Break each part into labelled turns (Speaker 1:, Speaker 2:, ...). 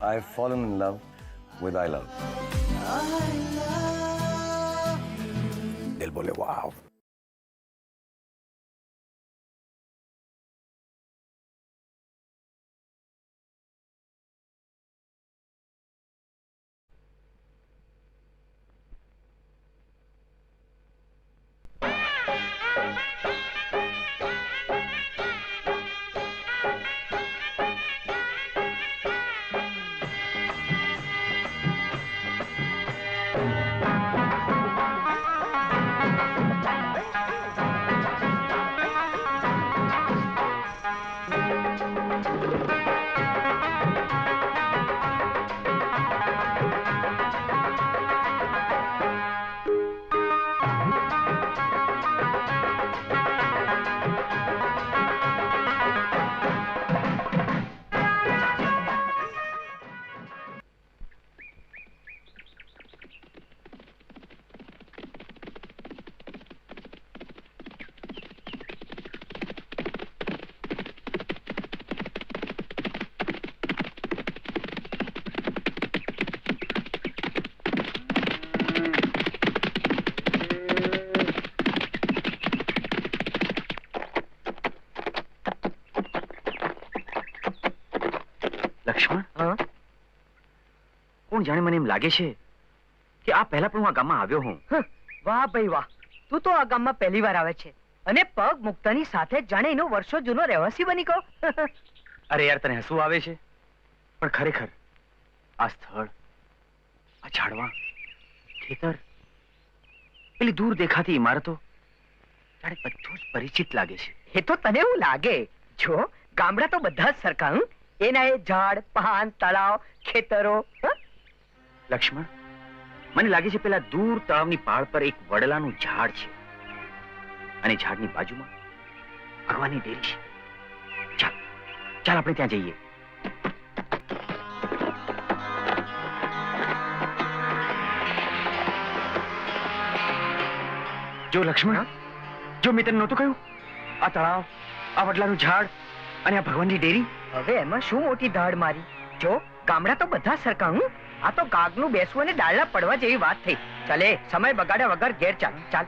Speaker 1: I've fallen in love with I love. दिल बोले वाव.
Speaker 2: લક્ષ્મણ, કોણ જાણે મને એમ લાગે છે કે આ પહેલા પણ હું આ ગામમાં આવ્યો હું.
Speaker 3: વાહ ભાઈ વાહ, તું તો આ ગામમાં પહેલી વાર આવે છે અને પગ મુકતાની સાથે જાણે એનો વર્ષો જૂનો રહેવાસી બની ગયો.
Speaker 2: અરે યાર, તને હસવું આવે છે, પણ ખરેખર આ સ્થળ, આ ઝાડવા, ખેતર, પેલી દૂર દેખાતી ઇમારતો, જાણે બધું જ પરિચિત લાગે છે.
Speaker 3: એ તો તને એવું લાગે. જો ગામડા તો બધા જ સરખા. એના એ ઝાડ, પાન, તળાવ, ખેતરો.
Speaker 2: લક્ષ્મણ, મને લાગે છે પેલા દૂર તળાવની પાળ પર એક વડલાનું ઝાડ છે અને ઝાડની બાજુમાં ભગવાનની ડેરી છે. ચાલ ચાલ આપણે ત્યાં જઈએ. જો લક્ષ્મણ, જો મેં તને નહોતું કહ્યું, આ તળાવ, આ વડલાનું ઝાડ અને આ ભગવાનની ડેરી.
Speaker 3: હવે એમાં શું મોટી ધાડ મારી? જો ગામડા તો બધા સરખા. આ તો ગાગનું બેસવું અને ડાળના પડવા જેવી વાત થઈ. ચાલે, સમય બગાડ્યા વગર ઘેર ચાલ. ચાલ,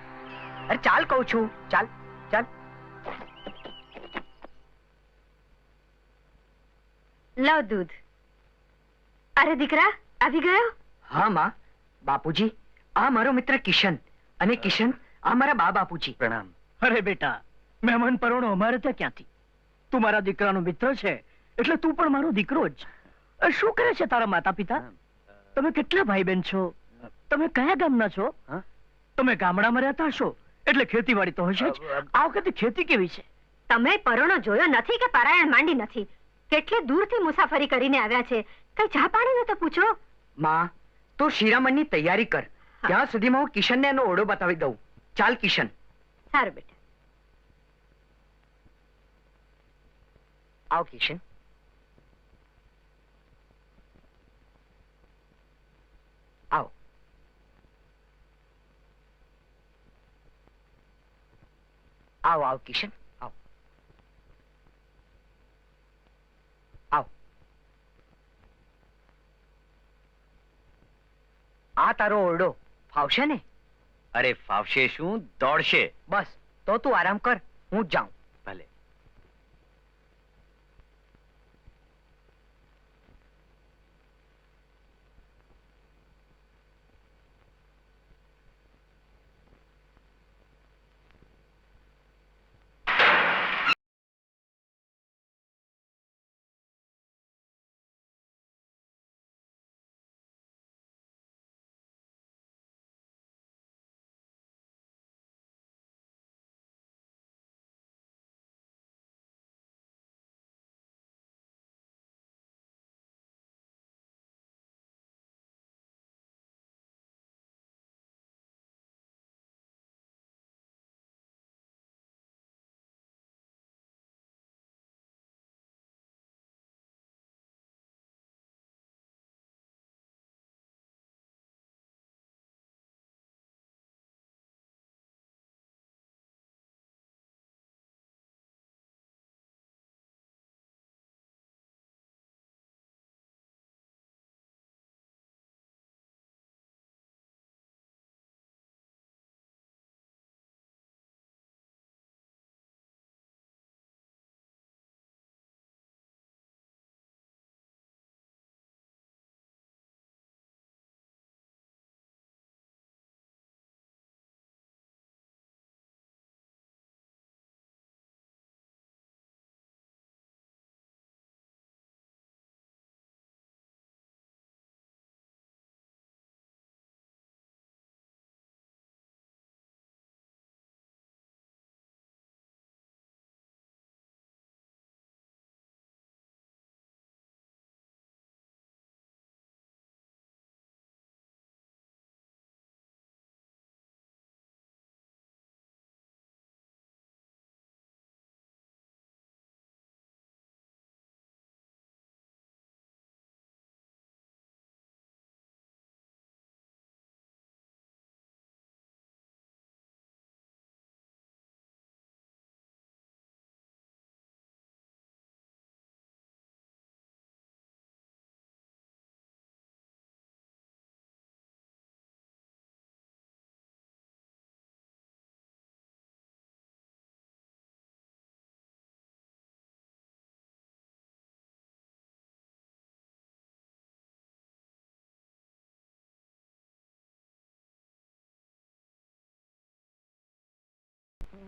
Speaker 3: અરે ચાલ કહું છું. ચાલ ચાલ.
Speaker 4: લાવ દૂધ. અરે દીકરા, આવી ગયો?
Speaker 3: હા માં. બાપુજી, આ મારો મિત્ર કિશન, અને કિશન આ મારા બા બાપુજી.
Speaker 2: પ્રણામ.
Speaker 5: અરે બેટા, મહેમાન પરોણો અમારે ત્યાં ક્યાંથી? તું મારા દીકરાનો મિત્ર છે એટલે તું પણ મારો દીકરો જ. શું કરે છે તારા માતા પિતા? તમે કેટલા ભાઈ બહેન છો? તમે કયા ગામના છો? તમે ગામડામાં રહેતા હશો એટલે ખેતીવાડી તો હશે જ. આ વખતે ખેતી કેવી છે?
Speaker 4: તમે પરોણો જોયો નથી કે પારાયણ માંડી નથી? કેટલે દૂરથી મુસાફરી કરીને આવ્યા છે, કઈ ચા પાણીનો તો પૂછો.
Speaker 3: માં, તું શિરામણની તૈયારી કર. ત્યાં સુધીમાં હું કિશનને એનો ઓરડો બતાવી દઉં. ચાલ કિશન.
Speaker 4: સારું બેટા.
Speaker 3: આવ કિશન. આવ. આવ આવ કિશન, આવ. આવ. આ તારો ઓરડો ફાવશે ને?
Speaker 2: અરે ફાવશે શું, દોડશે.
Speaker 3: બસ, તો તું આરામ કર, હું જ જાઉં.
Speaker 2: ભલે.
Speaker 3: કિશન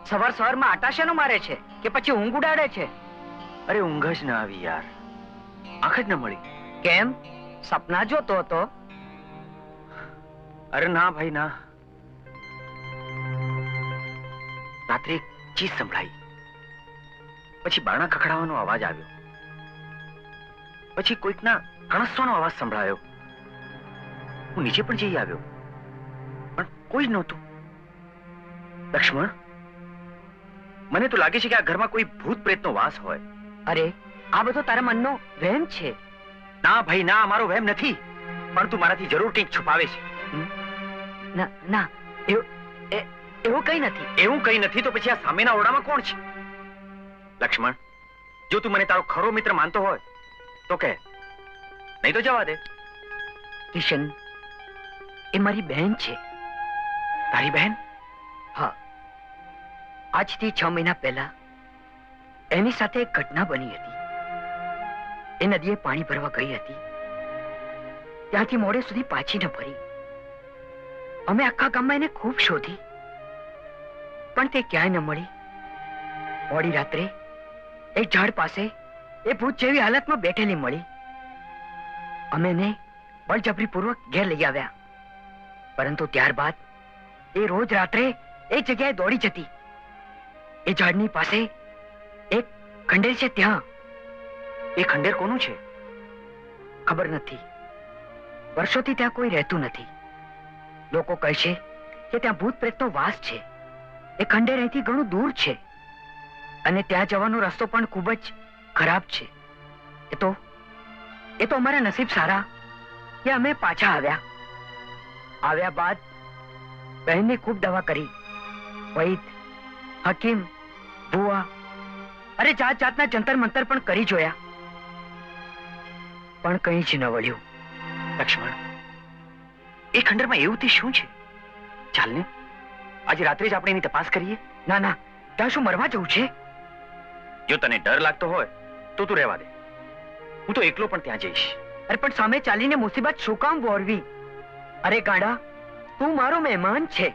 Speaker 3: સવાર સવારમાં આટા શેનો મારે છે કે પછી ઊંઘ ઉડાડે છે?
Speaker 2: અરે ઊંઘ જ ના આવી યાર, આંખ જ ન મળી.
Speaker 3: કેમ, સપના જોતો હતો?
Speaker 2: અરે ના ભાઈ ના, રાત્રે એક ચીજ સંભળાઈ, પછી બારણા ખખડાવાનો અવાજ આવ્યો, પછી કોઈકના કણસવાનો અવાજ સંભળાયો. હું નીચે પણ જઈ આવ્યો, પણ કોઈ જ નહોતું. લક્ષ્મણ, મને તો લાગે છે કે આ ઘરમાં કોઈ ભૂત પ્રેતનો વાસ હોય.
Speaker 3: અરે આ બધો તારા મનનો વહેમ છે.
Speaker 2: ના ભાઈ ના, મારો વહેમ નથી, પણ તું મારાથી જરૂર કંઈક છુપાવે છે.
Speaker 3: ના ના, એવું કઈ નથી.
Speaker 2: એવું કઈ નથી તો પછી આ સામેના ઓરડામાં કોણ છે? લક્ષ્મણ, જો તું મને તારો ખરો મિત્ર માનતો હોય તો કહે, નહીં તો જવા દે.
Speaker 3: કિશન, એ મારી બહેન છે.
Speaker 2: તારી બહેન?
Speaker 3: હા, આજથી 6 મહિના પહેલા એની સાથે એક ઘટના બની હતી. એ નદીએ પાણી ભરવા ગઈ હતી, ત્યાંથી મોડે સુધી પાછી ન ફરી. અમે આખા ગામમાં એને ખૂબ શોધી, પણ તે ક્યાંય ન મળી. મોડી રાત્રે એક ઝાડ પાસે એ ભૂત જેવી હાલતમાં બેઠેલી મળી. અમે એને બળજબરીપૂર્વક ઘેર લઈ આવ્યા, પરંતુ ત્યારબાદ એ રોજ રાત્રે એક જગ્યાએ દોડી જતી. એ ઝાડની પાસે એક ખંડેર છે, ત્યાં.
Speaker 2: એ ખંડેર કોનું છે?
Speaker 3: ખબર નથી. વર્ષોથી ત્યાં કોઈ રહેતું નથી. લોકો કહે છે કે ત્યાં ભૂત પ્રેતનો વાસ છે. એ ખંડેર અહીંથી ઘણું દૂર છે, અને ત્યાં જવાનો રસ્તો પણ ખૂબ જ ખરાબ છે. એ તો અમારા નસીબ સારા કે અમે પાછા આવ્યા. આવ્યા બાદ બહેનની ખૂબ દવા કરી. વૈદ, હકીમ, ભુવા, અરે જાત જાતના જંતર મંતર પણ કરી જોયા, પણ કંઈ જ ન વળ્યું.
Speaker 2: લક્ષ્મણ, એ ખંડરમાં એવું તે શું છે? ચાલ ને, આજે રાત્રે જ આપણે એની તપાસ કરીએ.
Speaker 3: ના ના, ત્યાં શું મરવા જવું છે?
Speaker 2: જો તને ડર લાગતો હોય તો તું રહેવા દે, હું તો એકલો પણ ત્યાં જઈશ.
Speaker 3: અરે પણ સામે ચાલીને મુસીબત શું કામ વોરવી? અરે ગાડા, તું મારો મહેમાન છે,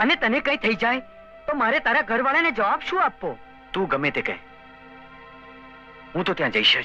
Speaker 3: અને તને કઈ થઈ જાય તો મારે તારા ઘરવાળાને જવાબ શું આપવો?
Speaker 2: તું ગમે તે કહે, હું તો ત્યાં જઈશ જ.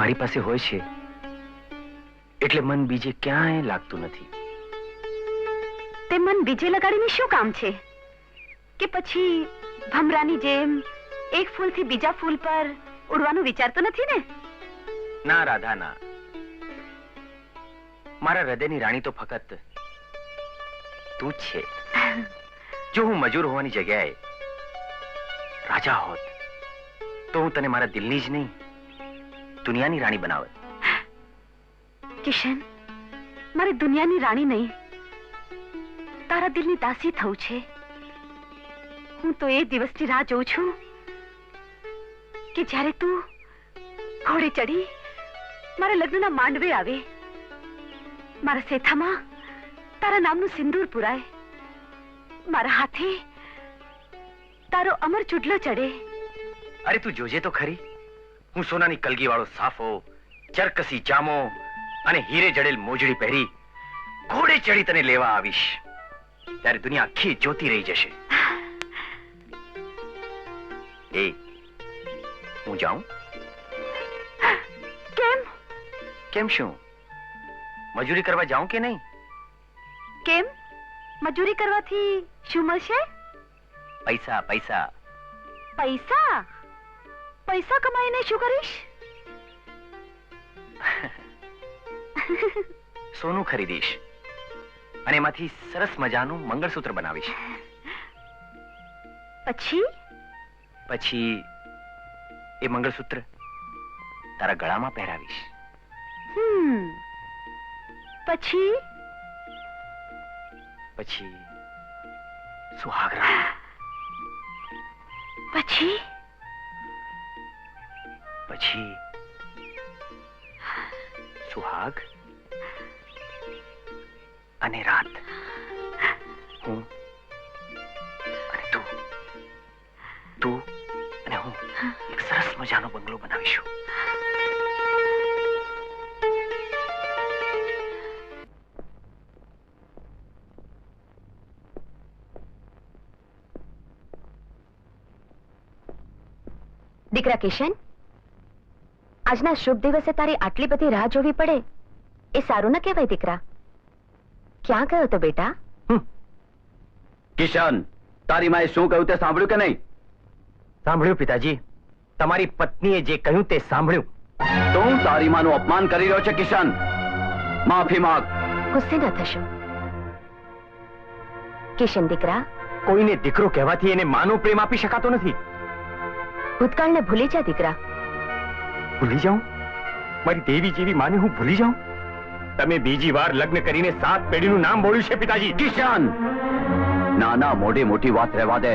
Speaker 2: મારી પાસે હોય છે એટલે મન બીજે ક્યાંય લાગતું નથી.
Speaker 4: તે મન બીજે લગાડીને શું કામ છે? કે પછી ભમરાની જેમ એક ફૂલથી બીજા ફૂલ પર ઉડવાનું વિચારતો નથી ને?
Speaker 2: ના રાધા, ના. મારા હૃદયની રાણી તો ફક્ત તું જ છે. જો હું મજૂર હોવાની જગ્યાએ રાજા હોત તો હું તને મારા દિલની જ નહીં દુનિયાની રાણી બનાવત.
Speaker 4: કિશન, મારે દુનિયાની રાણી નહીં, તારા દિલની દાસી થવું છે. હું તો એ દિવસની રાહ જોઉં છું કે જ્યારે તું ઘોડે ચડી મારા લગ્નના માંડવે આવે, મારા સેથામાં તારા નામનું સિંદૂર પુરાય, મારા હાથે તારો અમર ચૂડલો ચડે.
Speaker 2: અરે તું જોજે તો ખરી, હું સોનાની કલગી વાળો સાફો, ચરકસી જામો અને હીરે જડેલ મોજડી પહેરી ઘોડે ચડી તને લેવા આવીશ. ત્યારે દુનિયા આખી જોતી રહી જશે. એ હું જાઉં?
Speaker 4: કેમ?
Speaker 2: કેમ શું? મજૂરી કરવા જાઉં કે નહીં?
Speaker 4: કેમ? મજૂરી કરવાથી શું મળશે?
Speaker 2: પૈસા. પૈસા
Speaker 4: પૈસા? પૈસા કમાઈને શું કરીશ?
Speaker 2: સોનું ખરીદીશ અને એમાંથી સરસ મજાનું મંગળસૂત્ર બનાવીશ.
Speaker 4: પછી?
Speaker 2: પછી એ મંગળસૂત્ર તારા ગળામાં પહેરાવીશ.
Speaker 4: પછી?
Speaker 2: પછી સુહાગરાત.
Speaker 4: પછી?
Speaker 2: પછી સુહાગ અને રાત. હું અને તું અને હું એક સરસ મજાનો બંગલો બનાવીશું.
Speaker 4: દીકરા કિશન, આજના શુભ દિવસે તારી આટલી બધી રાહ જોવી પડે એ સારું ન કહેવાય. દીકરા, ક્યાં ગયો તો બેટા?
Speaker 6: કિશન, તારી માએ શું કહ્યું તે સાંભળ્યું કે નહીં?
Speaker 2: સાંભળ્યું પિતાજી, તમારી પત્નીએ જે કહ્યું તે સાંભળ્યું.
Speaker 6: તું તારી માનું અપમાન કરી રહ્યો છે કિશન. માફી માંગ.
Speaker 4: ગુસ્સે ન થશો કિશન. દીકરા,
Speaker 2: કોઈને દીકરો કહેવાથી એને માનો પ્રેમ આપી શકાતો નથી.
Speaker 4: ભૂતકાળને ભૂલી જા દીકરા.
Speaker 2: ભૂલી જાઉં? મારી દેવી જેવી માને હું ભૂલી જાઉં? તમે બીજી વાર લગ્ન કરીને 7 પેઢીનું નામ બોલ્યું છે પિતાજી.
Speaker 6: કિશન, નાના મોઢે મોટી વાત રહેવા દે.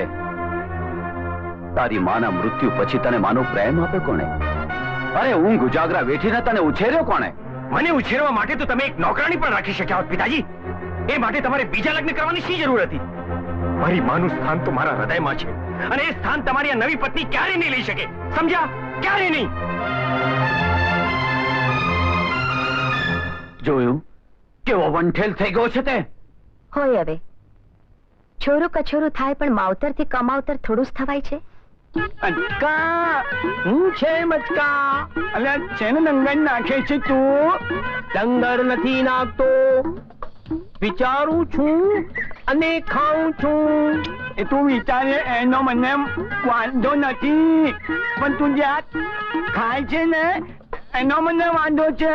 Speaker 6: તારી માના મૃત્યુ પછી તને માનો પ્રેમ આપ્યો કોણે? અરે ઊંઘ ઉજાગરા વેઠીને તને ઉછેર્યો કોણે?
Speaker 2: મને ઉછેરવા માટે તો તમે એક નોકરાણી પણ રાખી શક્યા હોત પિતાજી. એ માટે તમારે બીજા લગ્ન કરવાની શી જરૂર હતી? મારી માનું સ્થાન તો મારા હૃદયમાં છે અને એ સ્થાન તમારી આ નવી પત્ની ક્યારે નહીં લઈ શકે. સમજ્યા? ક્યારે નહીં.
Speaker 6: જોયું કેવો વંઠેલ થઈ ગયો છે તે?
Speaker 4: હોય હવે. છોરું કછોરું થાય પણ માવતરથી કમાવતર થોડું જ થવાય છે.
Speaker 5: અટકા, હું છે મટકા. અલ્યા શેનો ડંગર નાખે છે તું? ડંગર નથી નાખતો, વિચારું છું અને ખાઉં છું. એ તું વિચારે એનો મને વાંધો નથી, પણ તું જે ખાય છે ને એનો મને વાંધો છે.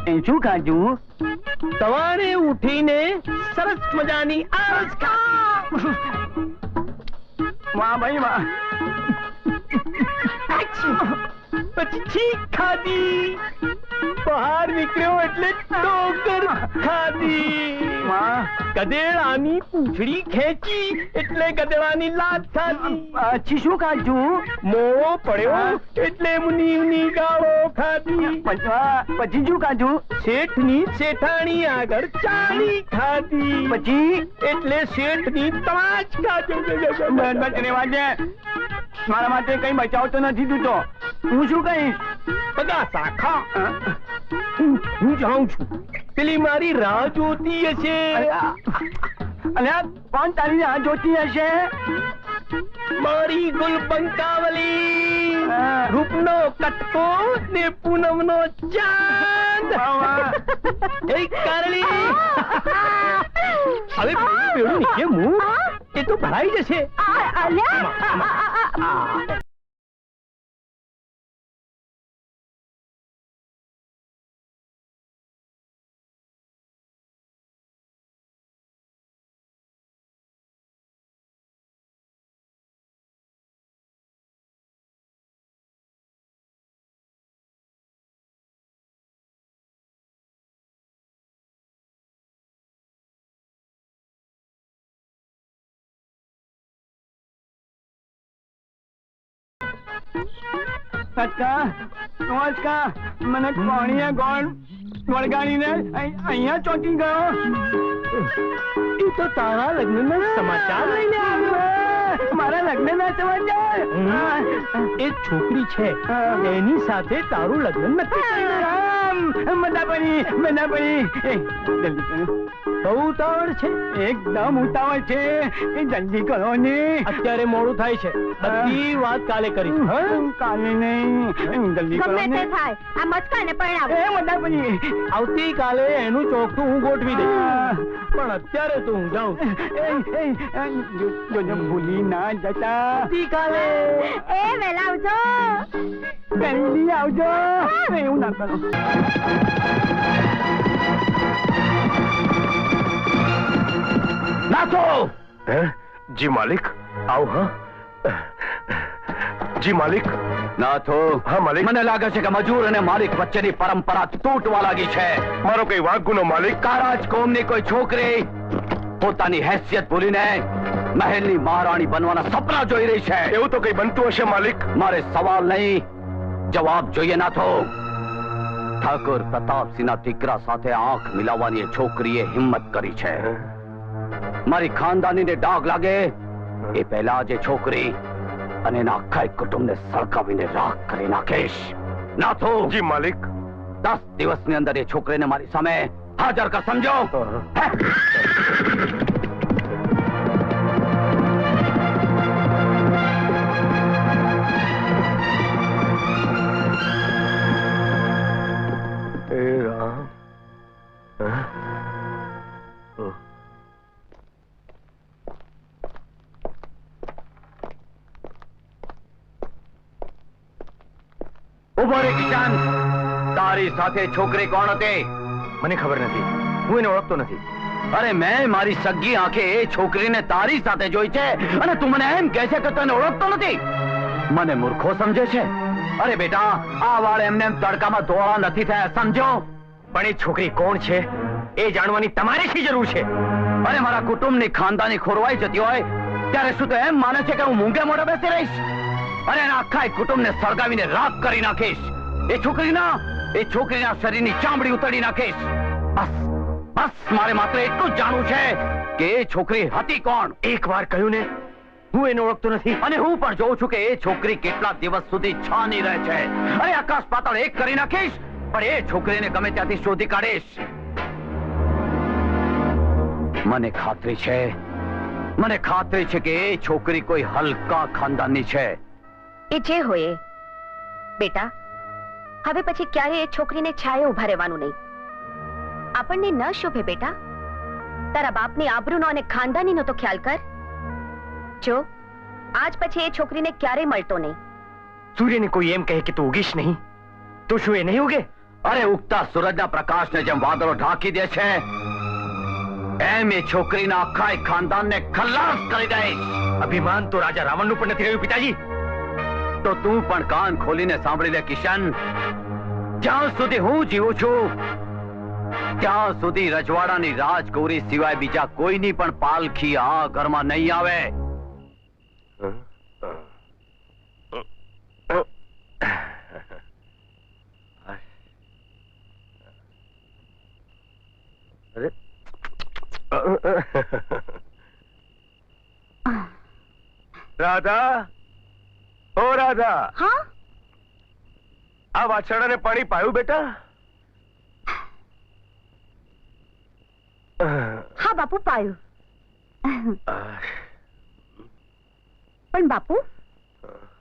Speaker 5: એ શું ખાધું? સવારે ઉઠીને સરસ મજાની આરસ ખા. વાહ ભાઈ વાહ. પછી છીંક ખાધી, બહાર નીકળ્યો એટલે ડોગર ખાધી. ગધેડાની પૂંછડી ખેંચી એટલે ગધેડાની લાત ખાધી. પછી શું ખાધું? મોળો પડ્યો એટલે મુનિની ગાળો ખાધી. પછી શું ખાધું? શેઠની શેઠાણી આગળ ચાલી ખાધી. પછી એટલે શેઠની તમાચ ખાધી. મારા માટે કઈ બચાવતો નથી તું તો. હું શું કહીશ? બધા શાખા હું જાઉં છું. પેલી મારી રાહ જોતી હશે. અલ્યા કોણ તારી રાહ જોતી હશે? મારી ગુલબંકાવલી. રૂપનો કટકો ને પૂનમનો ચાંદ. એ કારલી હવે પેલું નીચે મૂક, એ તો ભરાઈ જશે. મને કોણીએ ગોળ વળગાડીને અહીંયા ચોંટી ગયો. એ તો તારા લગ્નના સમાચાર લઈને આવ્યો. મારા લગ્નના સમાચાર? એ છોકરી છે એની સાથે તારું લગ્ન નક્કી કર્યું. બહુ ઉતાવળ છે? એકદમ ઉતાવળ છે. એ જલ્દી કરો ને. અત્યારે મોડું થાય છે. બધી વાત કાલે કરીશું. કાલે નહીં, જલ્દી કરો ને.
Speaker 4: આ મચકાને પરણાવો.
Speaker 5: આવતીકાલે એનું ચોખ્ખું હું ગોઠવી દઈશ. પણ અત્યારે તો હું જાઉં. ભૂલી ના જતા. આવતીકાલે
Speaker 4: વેલા આવજો.
Speaker 5: પહેલી આવજો. એવું ના કરો.
Speaker 6: નાથો!
Speaker 1: જી માલિક. આવો. હા જી માલિક.
Speaker 6: નાથો.
Speaker 1: હા માલિક.
Speaker 6: મને લાગે છે કે મજૂર અને માલિક વચ્ચેની પરંપરા તૂટવા લાગી છે.
Speaker 1: મારો કઈ વાંક ગુનો માલિક?
Speaker 6: કારાજ કોમની કોઈ છોકરી પોતાની હેસિયત ભૂલીને મહેલની મહારાણી બનવાના સપના જોઈ રહી છે.
Speaker 1: એવું તો કઈ બનતું હશે માલિક.
Speaker 6: મારે સવાલ નહીં, જવાબ જોઈએ. નાથો, ઠાકોર પ્રતાપસિંહના દીકરા સાથે આંખ મિલાવવાની એ છોકરીએ હિંમત કરી છે. મારી ખાનદાનીને ડાઘ લાગે એ પહેલા જે છોકરી અને એના આખા કુટુંબને સળગાવીને રાખ કરી નાખીશ. નાથો.
Speaker 1: જી માલિક.
Speaker 6: 10 દિવસની અંદર એ છોકરીને મારી સામે હાજર કર, સમજો?
Speaker 1: એ રામ.
Speaker 6: ઉભો રે કિશન. તારી સાથે છોકરી કોણ હતી?
Speaker 1: મને ખબર નથી. હું એને ઓળખતો નથી.
Speaker 6: અરે મેં મારી સગી આંખે એ છોકરીને તારી સાથે જોઈ છે અને તું મને એમ કહે છે કે તને ઓળખતો નથી? મને મૂર્ખો સમજે છે? અરે બેટા, આ વાળ એમને એમ તડકામાં ધોળા નથી થયા, સમજો?
Speaker 2: પણ એ છોકરી કોણ છે એ જાણવાની તમારે શી જરૂર છે?
Speaker 6: અરે મારા કુટુંબની ખાનદાની ખોરવાઈ જતી હોય ત્યારે શું તો એમ માને છે કે હું મૂંગે મોઢે બેસી રહીશ? અરે એના આખા કુટુંબને સળગાવીને રાખ કરી નાખીશ. એ છોકરીના શરીરની ચામડી ઉતરી નાખીશ. બસ બસ, મારે માત્ર એટલું જ જાણવું છે કે એ છોકરી હતી કોણ.
Speaker 2: એક વાર કહ્યું ને, હું એને ઓળખતો નથી.
Speaker 6: અને હું પણ જોઉં છું કે એ છોકરી કેટલા દિવસ સુધી છાની રહે છે. અરે આકાશ પાતાળ એક કરી નાખીશ, પણ એ છોકરીને ગમે ત્યાંથી શોધી કાઢીશ. મને ખાતરી છે કે એ છોકરી કોઈ હલકા ખાનદાનની છે.
Speaker 4: એ જે હોય બેટા, હવે પછી ક્યારે એ છોકરીને છાયે ઉભા રહેવાનું નહીં. આપણને ન શોભે બેટા. તારા બાપની આબરૂનો અને ખાનદાનીનો તો ખ્યાલ કર. જો આજ પછી એ છોકરીને ક્યારેય મળતો નહીં.
Speaker 2: સૂર્યને કોઈ એમ કહે કે તું ઉગીશ નહીં તો શું એ નહીં ઉગે?
Speaker 6: અરે ઉગતા સૂરજના પ્રકાશને જેમ વાદળો ઢાંકી દે છે એમ એ છોકરીના આખા ખાનદાનને ખલ્લાસ કરી દઈશ.
Speaker 2: અભિમાન તો રાજા રાવણનું પણ નથી રહ્યું પિતાજી.
Speaker 6: તો તું પણ કાન ખોલીને સાંભળી લે કિશન. જ્યાં સુધી હું જીવું છું ત્યાં સુધી રજવાડાની રાજગૌરી સિવાય બીજા કોઈની પણ પાલખી આ ઘરમાં નહીં આવે.
Speaker 1: રાધા, ઓ રાધા,
Speaker 4: હા
Speaker 1: આ વાછરડાને પાણી પાયું બેટા?
Speaker 4: હા બાપુ, પાયું. પણ બાપુ,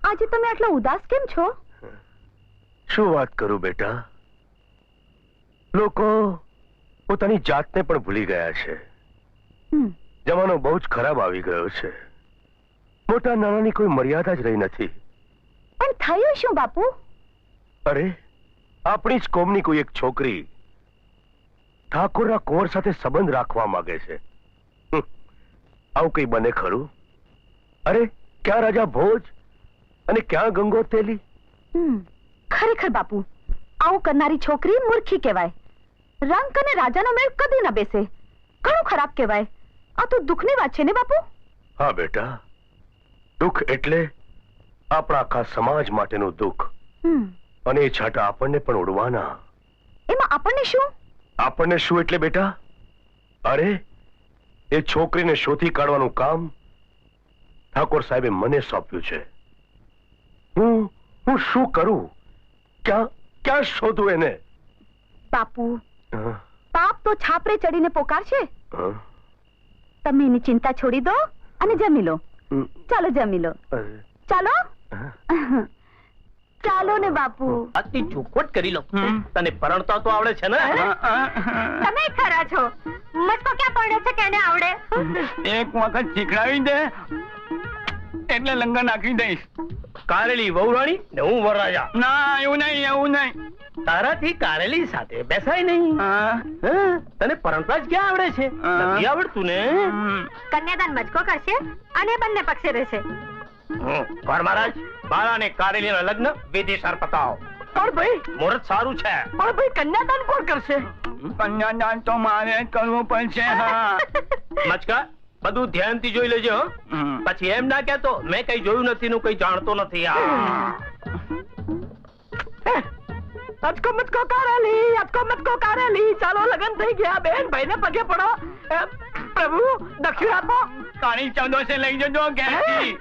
Speaker 4: આજે તમે આટલા ઉદાસ કેમ છો?
Speaker 1: શું વાત કરું બેટા, લોકો પોતાની જાતને પણ ભૂલી ગયા છે. જમાનો બહુ જ ખરાબ આવી ગયો છે. મોટા નાનાની કોઈ મર્યાદા જ રહી નથી.
Speaker 4: પણ થયું શું બાપુ?
Speaker 1: અરે, આપણી જ કોમની કોઈ એક છોકરી ઠાકોરના કુંવર સાથે સંબંધ રાખવા માંગે છે. આવું કઈ બને ખરું? અરે, ક્યાં રાજા ભોજ અને ક્યાં ગંગોત્રી?
Speaker 4: ખરેખર બાપુ, આવું કરનારી છોકરી મૂર્ખી કહેવાય. રંક અને રાજાનો મેળ કદી ન બેસે. ઘણું ખરાબ કહેવાય. આ તો દુઃખની વાત છે ને બાપુ?
Speaker 1: હા બેટા, દુઃખ એટલે આપણા આખા સમાજ માટેનું દુઃખ. અને એ છાંટા આપણને પણ ઉડવાના.
Speaker 4: એમાં આપણને શું?
Speaker 1: આપણને શું એટલે બેટા, અરે એ છોકરીને શોધી કાઢવાનું કામ ઠાકોર સાહેબે મને સોંપ્યું છે. હું શું કરું? ક્યાં શોધું એને?
Speaker 4: બાપુ, પાપ તો છાપરે ચડીને પોકારશે. તમે એની ચિંતા છોડી દો અને જમી લો. ચાલો જમી લો. ચાલો ચાલો ને બાપુ.
Speaker 6: આટલી ચોખવટ કરી લો. તને પરણતા તો આવડે છે ને?
Speaker 4: તમે ખરા છો. મસ્કો ક્યાં પડ્યો છે કે એને આવડે?
Speaker 2: એક વખત શીખડાવી દે એટલે લંગર નાખી દઈશ.
Speaker 6: કારેલી વહુરાણી ને હું વરરાજા.
Speaker 2: ના, એવું નહીં.
Speaker 6: તારાથી કારેલી સાથે બેસાય નહીં. તને પરણતા જ ક્યાં આવડે છે? નથી આવડતું ને?
Speaker 4: કન્યાદાન મચકો કરશે અને બંને પક્ષે રહેશે.
Speaker 6: પર મહારાજ, બાળા ને કારેલીના લગ્ન વિધિસર પતાવો.
Speaker 5: પણ ભાઈ,
Speaker 6: મુહૂર્ત સારું છે.
Speaker 5: પણ ભાઈ, કન્યાદાન કોણ કરશે?
Speaker 2: કન્યાદાન તો મારે જ કરવું પડશે. હા,
Speaker 6: મચકા, બધું ધ્યાનથી જોઈ લેજો. પછી એમ ના કહેતો મેં કઈ જોયું નથી નું કઈ જાણતો નથી.
Speaker 5: અચકો મચકો કારેલી. ચાલો, લગન થઈ ગયા. બેન ભાઈને પગે પડો. પ્રભુ, દક્ષિણ આપો.
Speaker 2: કાળી ચૌદસે લઈ જજો ઘેરથી.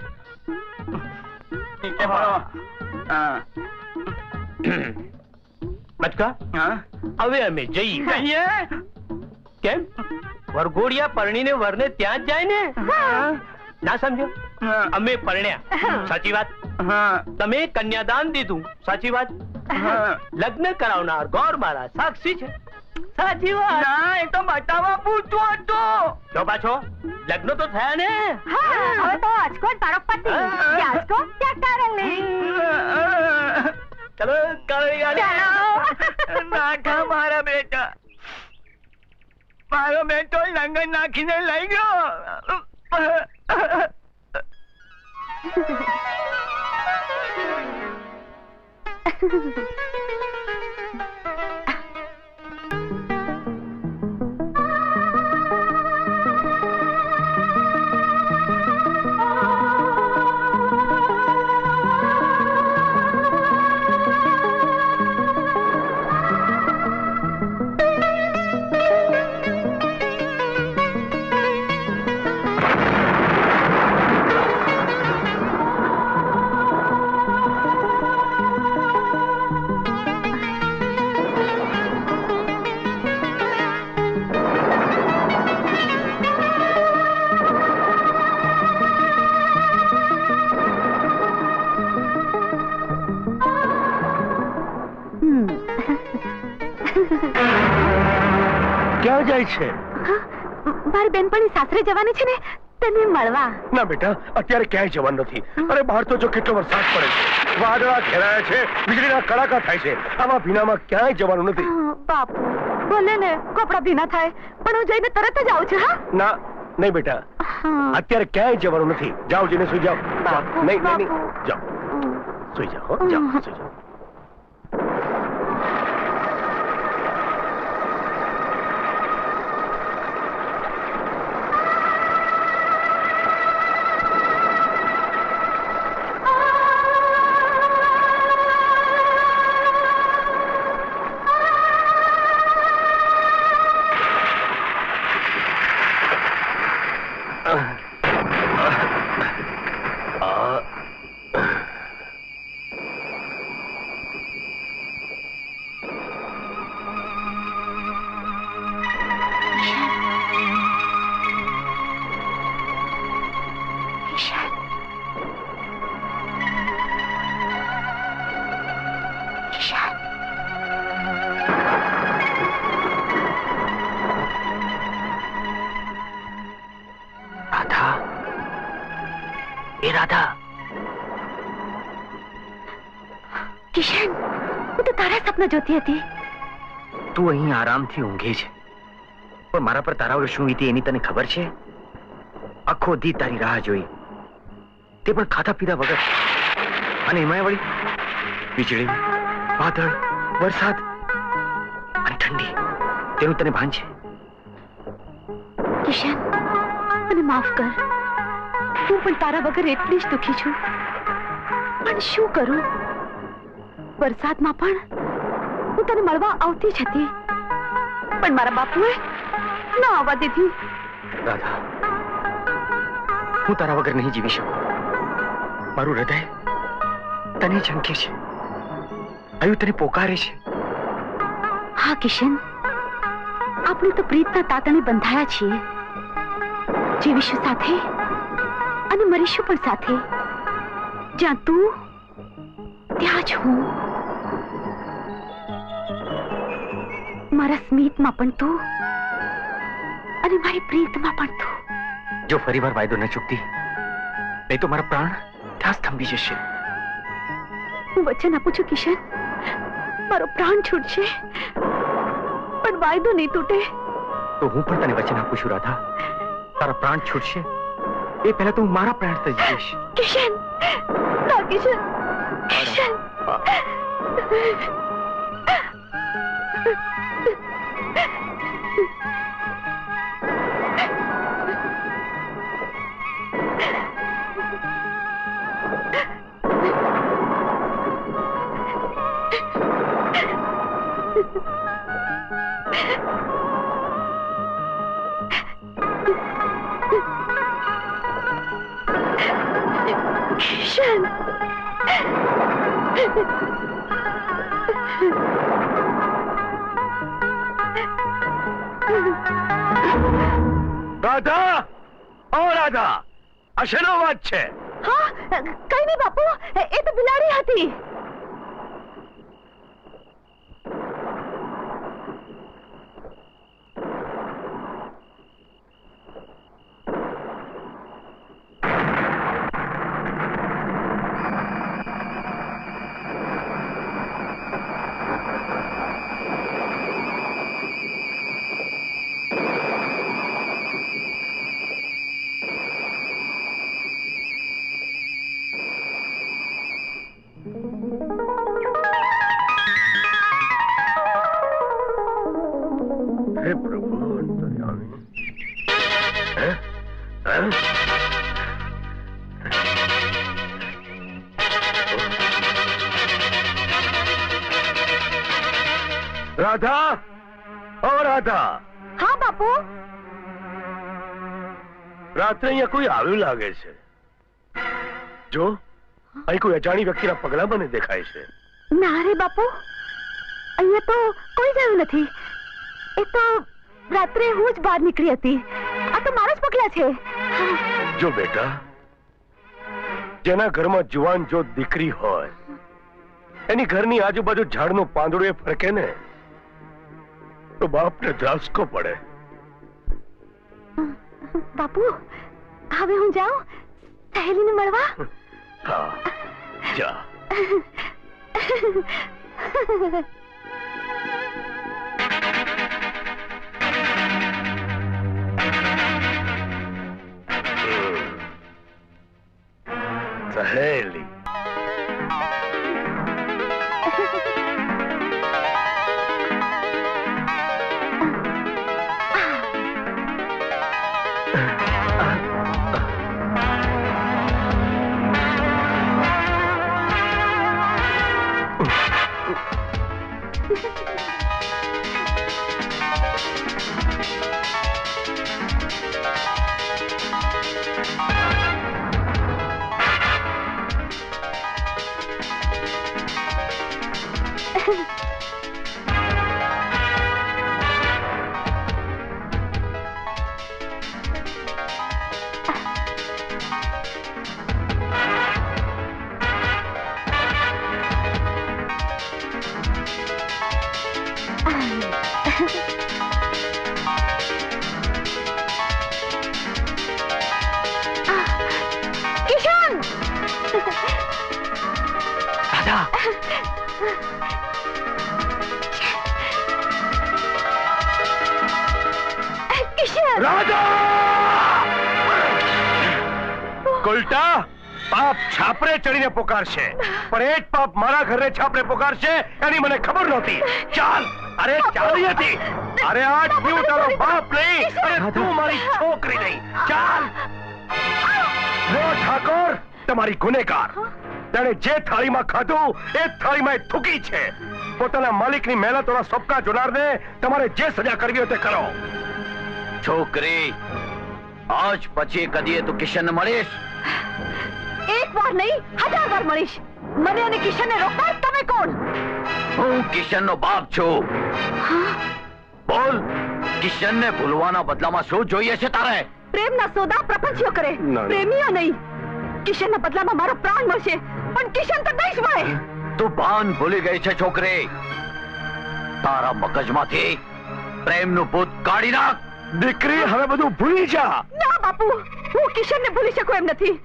Speaker 2: ઠીક છે, પડો.
Speaker 6: મચકા, હવે અમે જઈએ.
Speaker 2: કહીએ
Speaker 6: કેમ? વરઘોડિયા પરણીને વરને ત્યાં જ જાય ને? ના સમજો? અમે પરણ્યા, સાચી વાત. તમે કન્યાદાન દીધું, સાચી વાત. લગ્ન કરાવનાર ગોર મારા સાક્ષી છે, સાચી વાત.
Speaker 2: ના, એ તો બતાવવા પૂછતો હતો.
Speaker 6: જો પાછો લગ્ન તો થયા ને?
Speaker 4: હવે તો અચકો તારો પતિ. અચકો ત્યાં કારેલી.
Speaker 6: ચલો કારેલી.
Speaker 2: નાખા મારા બેટા. મારો બેટો લંગર નાખીને લઈ ગયો.
Speaker 1: ક્યાં જાય છે?
Speaker 4: મારી બેનપણી સાસરે જવાની છે ને, તને મળવા.
Speaker 1: ના બેટા, અત્યારે ક્યાંય જવાનું નથી. અરે, બહાર તો જો કેટલો વરસાદ પડે છે, વાદળા ઘેરાયા છે, વીજળીના કડાકા થાય છે. આવા ભીનામાં ક્યાંય જવાનું નથી.
Speaker 4: બાપુ, ભલે ને કપડા ભીના થાય, પણ હું જઈને તરત જ આવું છું. હા,
Speaker 1: ના, નહીં બેટા, અત્યારે ક્યાંય જવાનું નથી. જાઓ, જઈને સુઈ જાઓ. નહીં, જાઓ, સુઈ જાઓ. જાઓ, સુઈ જાઓ.
Speaker 5: રાધા.
Speaker 4: કિશન, હું તો તારા સપના જોતી હતી.
Speaker 2: તું અહીં આરામથી ઊંઘે છે, પણ મારા પર તારા વગર શું વીતી એની તને ખબર છે? આખો દી તારી રાહ જોઈ, તે પણ ખાધા પીધા વગર. અને એમાંય વળી વીજળી, વાદળ, વરસાદ અને ઠંડી, તેનું તને ભાન છે?
Speaker 4: કિશન, મને માફ કર. હું પણ તારા વગર એટલી જ દુખી છું. પણ શું કરું? વરસાદમાં પણ હું તને મળવા આવતી જ હતી, પણ મારા બાપુએ ના આવવા દીધી.
Speaker 2: રાધા, હું તારા વગર નહીં જીવી શકું. મારું હૃદય તને ઝંખે છે, આયુ તને પોકારે છે.
Speaker 4: હા કિશન, આપણે તો પ્રીતના તાતણે બંધાયા છીએ. જીવીશું સાથે અને મરીશું પણ સાથે. જ્યાં તું, ત્યાં જ હું. મારા સ્મિતમાં પણ તું અને મારી પ્રીતમાં પણ તું.
Speaker 2: જો ફરીવાર વાયદો ન ચૂકતી, નહીં તો મારા પ્રાણ ત્યાં સ્તંભી જશે.
Speaker 4: હું વચન આપું છું કિશન, મારો પ્રાણ છૂટશે પણ વાયદો નહીં તૂટે.
Speaker 2: તો હું પણ તને વચન આપું છું રાધા, તારા પ્રાણ છૂટશે એ પહેલા તો હું મારા પ્રાણ તજી જઈશ.
Speaker 4: કિશન, ના કિશન, કિશન. Kishan.
Speaker 1: રાધા, ઓ રાધા, આ શેનો અવાજ છે?
Speaker 4: હા, કઈ નહીં બાપુ, એ તો બિલાડી હતી.
Speaker 1: હે પ્રભુ અંતર્યામી. હે? હે? રાધા, ઓ રાધા,
Speaker 4: હા બાપુ.
Speaker 1: રાત્રે અહીંયા કોઈ આવ્યું લાગે છે. જો, અહીં કોઈ અજાણી વ્યક્તિના પગલા મને દેખાય છે.
Speaker 4: ના રે બાપુ, અહીંયા તો કોઈ જ આવ્યું નથી. એ તો રાત્રે હું જ બહાર નીકળી હતી. આ તો મારા જ પગલા છે.
Speaker 1: જો બેટા, જેના ઘરમાં જુવાન જો દીકરી હોય, એની ઘરની આજુબાજુ ઝાડનું પાંદડું એ ફરકે ને તો બાપને ધ્રાસકો પડે.
Speaker 4: બાપુ, હવે હું જાઉં સહેલીને મળવા?
Speaker 1: હા, જા. સહેલી.
Speaker 4: કિશન
Speaker 1: રાધા! ઉલટા પાપ છાપરે ચડીને પોકારશે, પણ એ જ પાપ મારા ઘરે છાપરે પોકારશે એની મને ખબર નહોતી. ચાલ, અરે ચાલી હતી. અરે આજથી હું તારો બાપ નહીં, અરે તું મારી છોકરી નહીં. ચાલ. લો ઠાકોર, તમારી ગુનેગાર. તેણે જે થાળીમાં ખાધું એ જ થાળીમાં એ થૂકી છે. પોતાના માલિકની મહેનતોના સપકા જોનારને તમારે જે સજા કરવી હોય તે કરો.
Speaker 6: છોકરી, આજ પછી કદીએ તું કિશનને મળીશ?
Speaker 4: એક વાર નહીં 1000 વાર મળીશ. મને અને કિશનને રોકનાર તમે કોણ?
Speaker 6: હું કિશનનો બાપ છું. બોલ, કિશનને ભૂલવાના બદલામાં શું જોઈએ છે તારે?
Speaker 4: પ્રેમના સોદા પ્રપંચીઓ કરે, પ્રેમીઓ નહીં. કિશનના બદલામાં મારો પ્રાણ મળશે, પણ કિશન તો નહીં જ મળે.
Speaker 6: તું ભાન ભૂલી ગઈ છે છોકરી. તારા મગજમાંથી પ્રેમનું ભૂત કાઢી નાખ.
Speaker 1: દીકરી, હવે બધું ભૂલી જા.
Speaker 4: ના બાપુ, હું કિશનને ભૂલી શકું એમ નથી.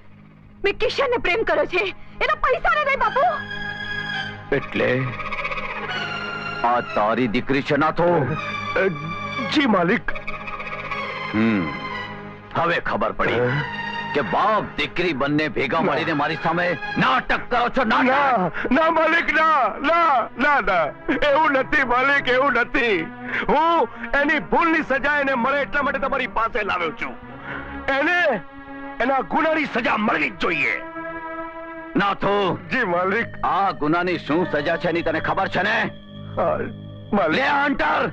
Speaker 4: મેં કિશનને પ્રેમ કર્યો છે, એના પૈસાને નહીં બાપુ.
Speaker 6: એટલે આ તારી દીકરી છે ના? તો
Speaker 1: જી માલિક.
Speaker 6: હવે ખબર પડી કે બાપ દીકરી બંને ભેગા મળીને મારી સામે નાટક કરો છો.
Speaker 1: ના ના માલિક, ના ના ના ના, એવું નથી માલિક, એવું નથી. હું એની ભૂલની સજા એને મળે એટલા માટે તમારી પાસે લાવ્યો છું. એને એના ગુનાની સજા મળવી જ જોઈએ.
Speaker 6: ના તો
Speaker 1: જી માલિક.
Speaker 6: આ ગુનાની શું સજા છે એની તને ખબર છે ને?
Speaker 1: માલિક.
Speaker 6: લે હન્ટર,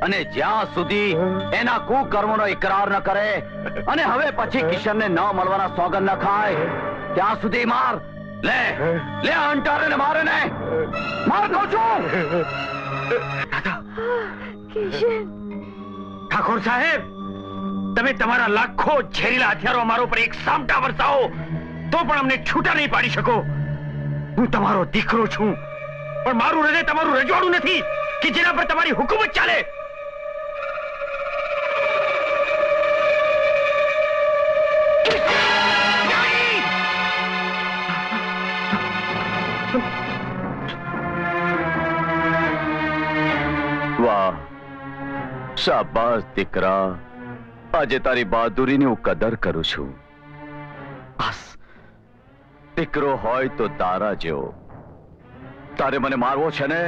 Speaker 6: અને જ્યાં સુધી એના કુકર્મોનો ઇકરાર ન કરે અને હવે પછી કિશનને ન મળવાના સોગંદ ન ખાય ત્યાં સુધી માર. લે લે હન્ટર, એને મારે ને માર કહું છું.
Speaker 4: કિશન.
Speaker 2: ઠાકોર સાહેબ, તમે તમારા લાખો ઝેરીલા હથિયારો અમારા ઉપર એક સામટા વરસાવો તો પણ અમને છૂટા નહીં પાડી શકો. હું તમારો દીકરો છું, પણ મારું હૃદય તમારું રજવાડું નથી કે જેના પર તમારી હુકુમત ચાલે.
Speaker 6: વાહ, શાબાશ દીકરા. આજે તારી બહાદુરીની હું કદર કરું છું. બસ, દીકરો હોય તો તારા જેવો. તારે મને મારવો છે ને?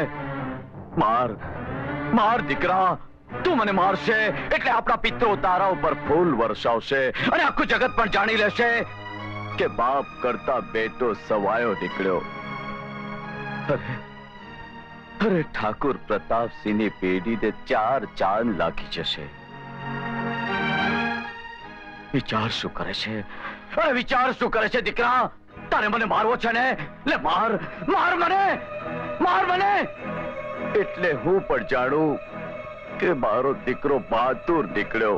Speaker 6: માર માર દીકરા. તું મને મારશે એટલે આપણા પિતરો તારા ઉપર ફૂલ વરસાવશે અને આખું જગત પણ જાણી લેશે કે બાપ કરતા બેટો સવાયો નીકળ્યો. અરે ઠાકુર પ્રતાપસિંહની પેઢીને 4 ચાંદ લાગી જશે. વિચાર શું કરે છે? વિચાર શું કરે છે દીકરા? તારે મને મારવો છે ને? લે માર, માર મને, માર મને. એટલે હું પણ જાણું કે મારો દીકરો બહાદુર નીકળ્યો.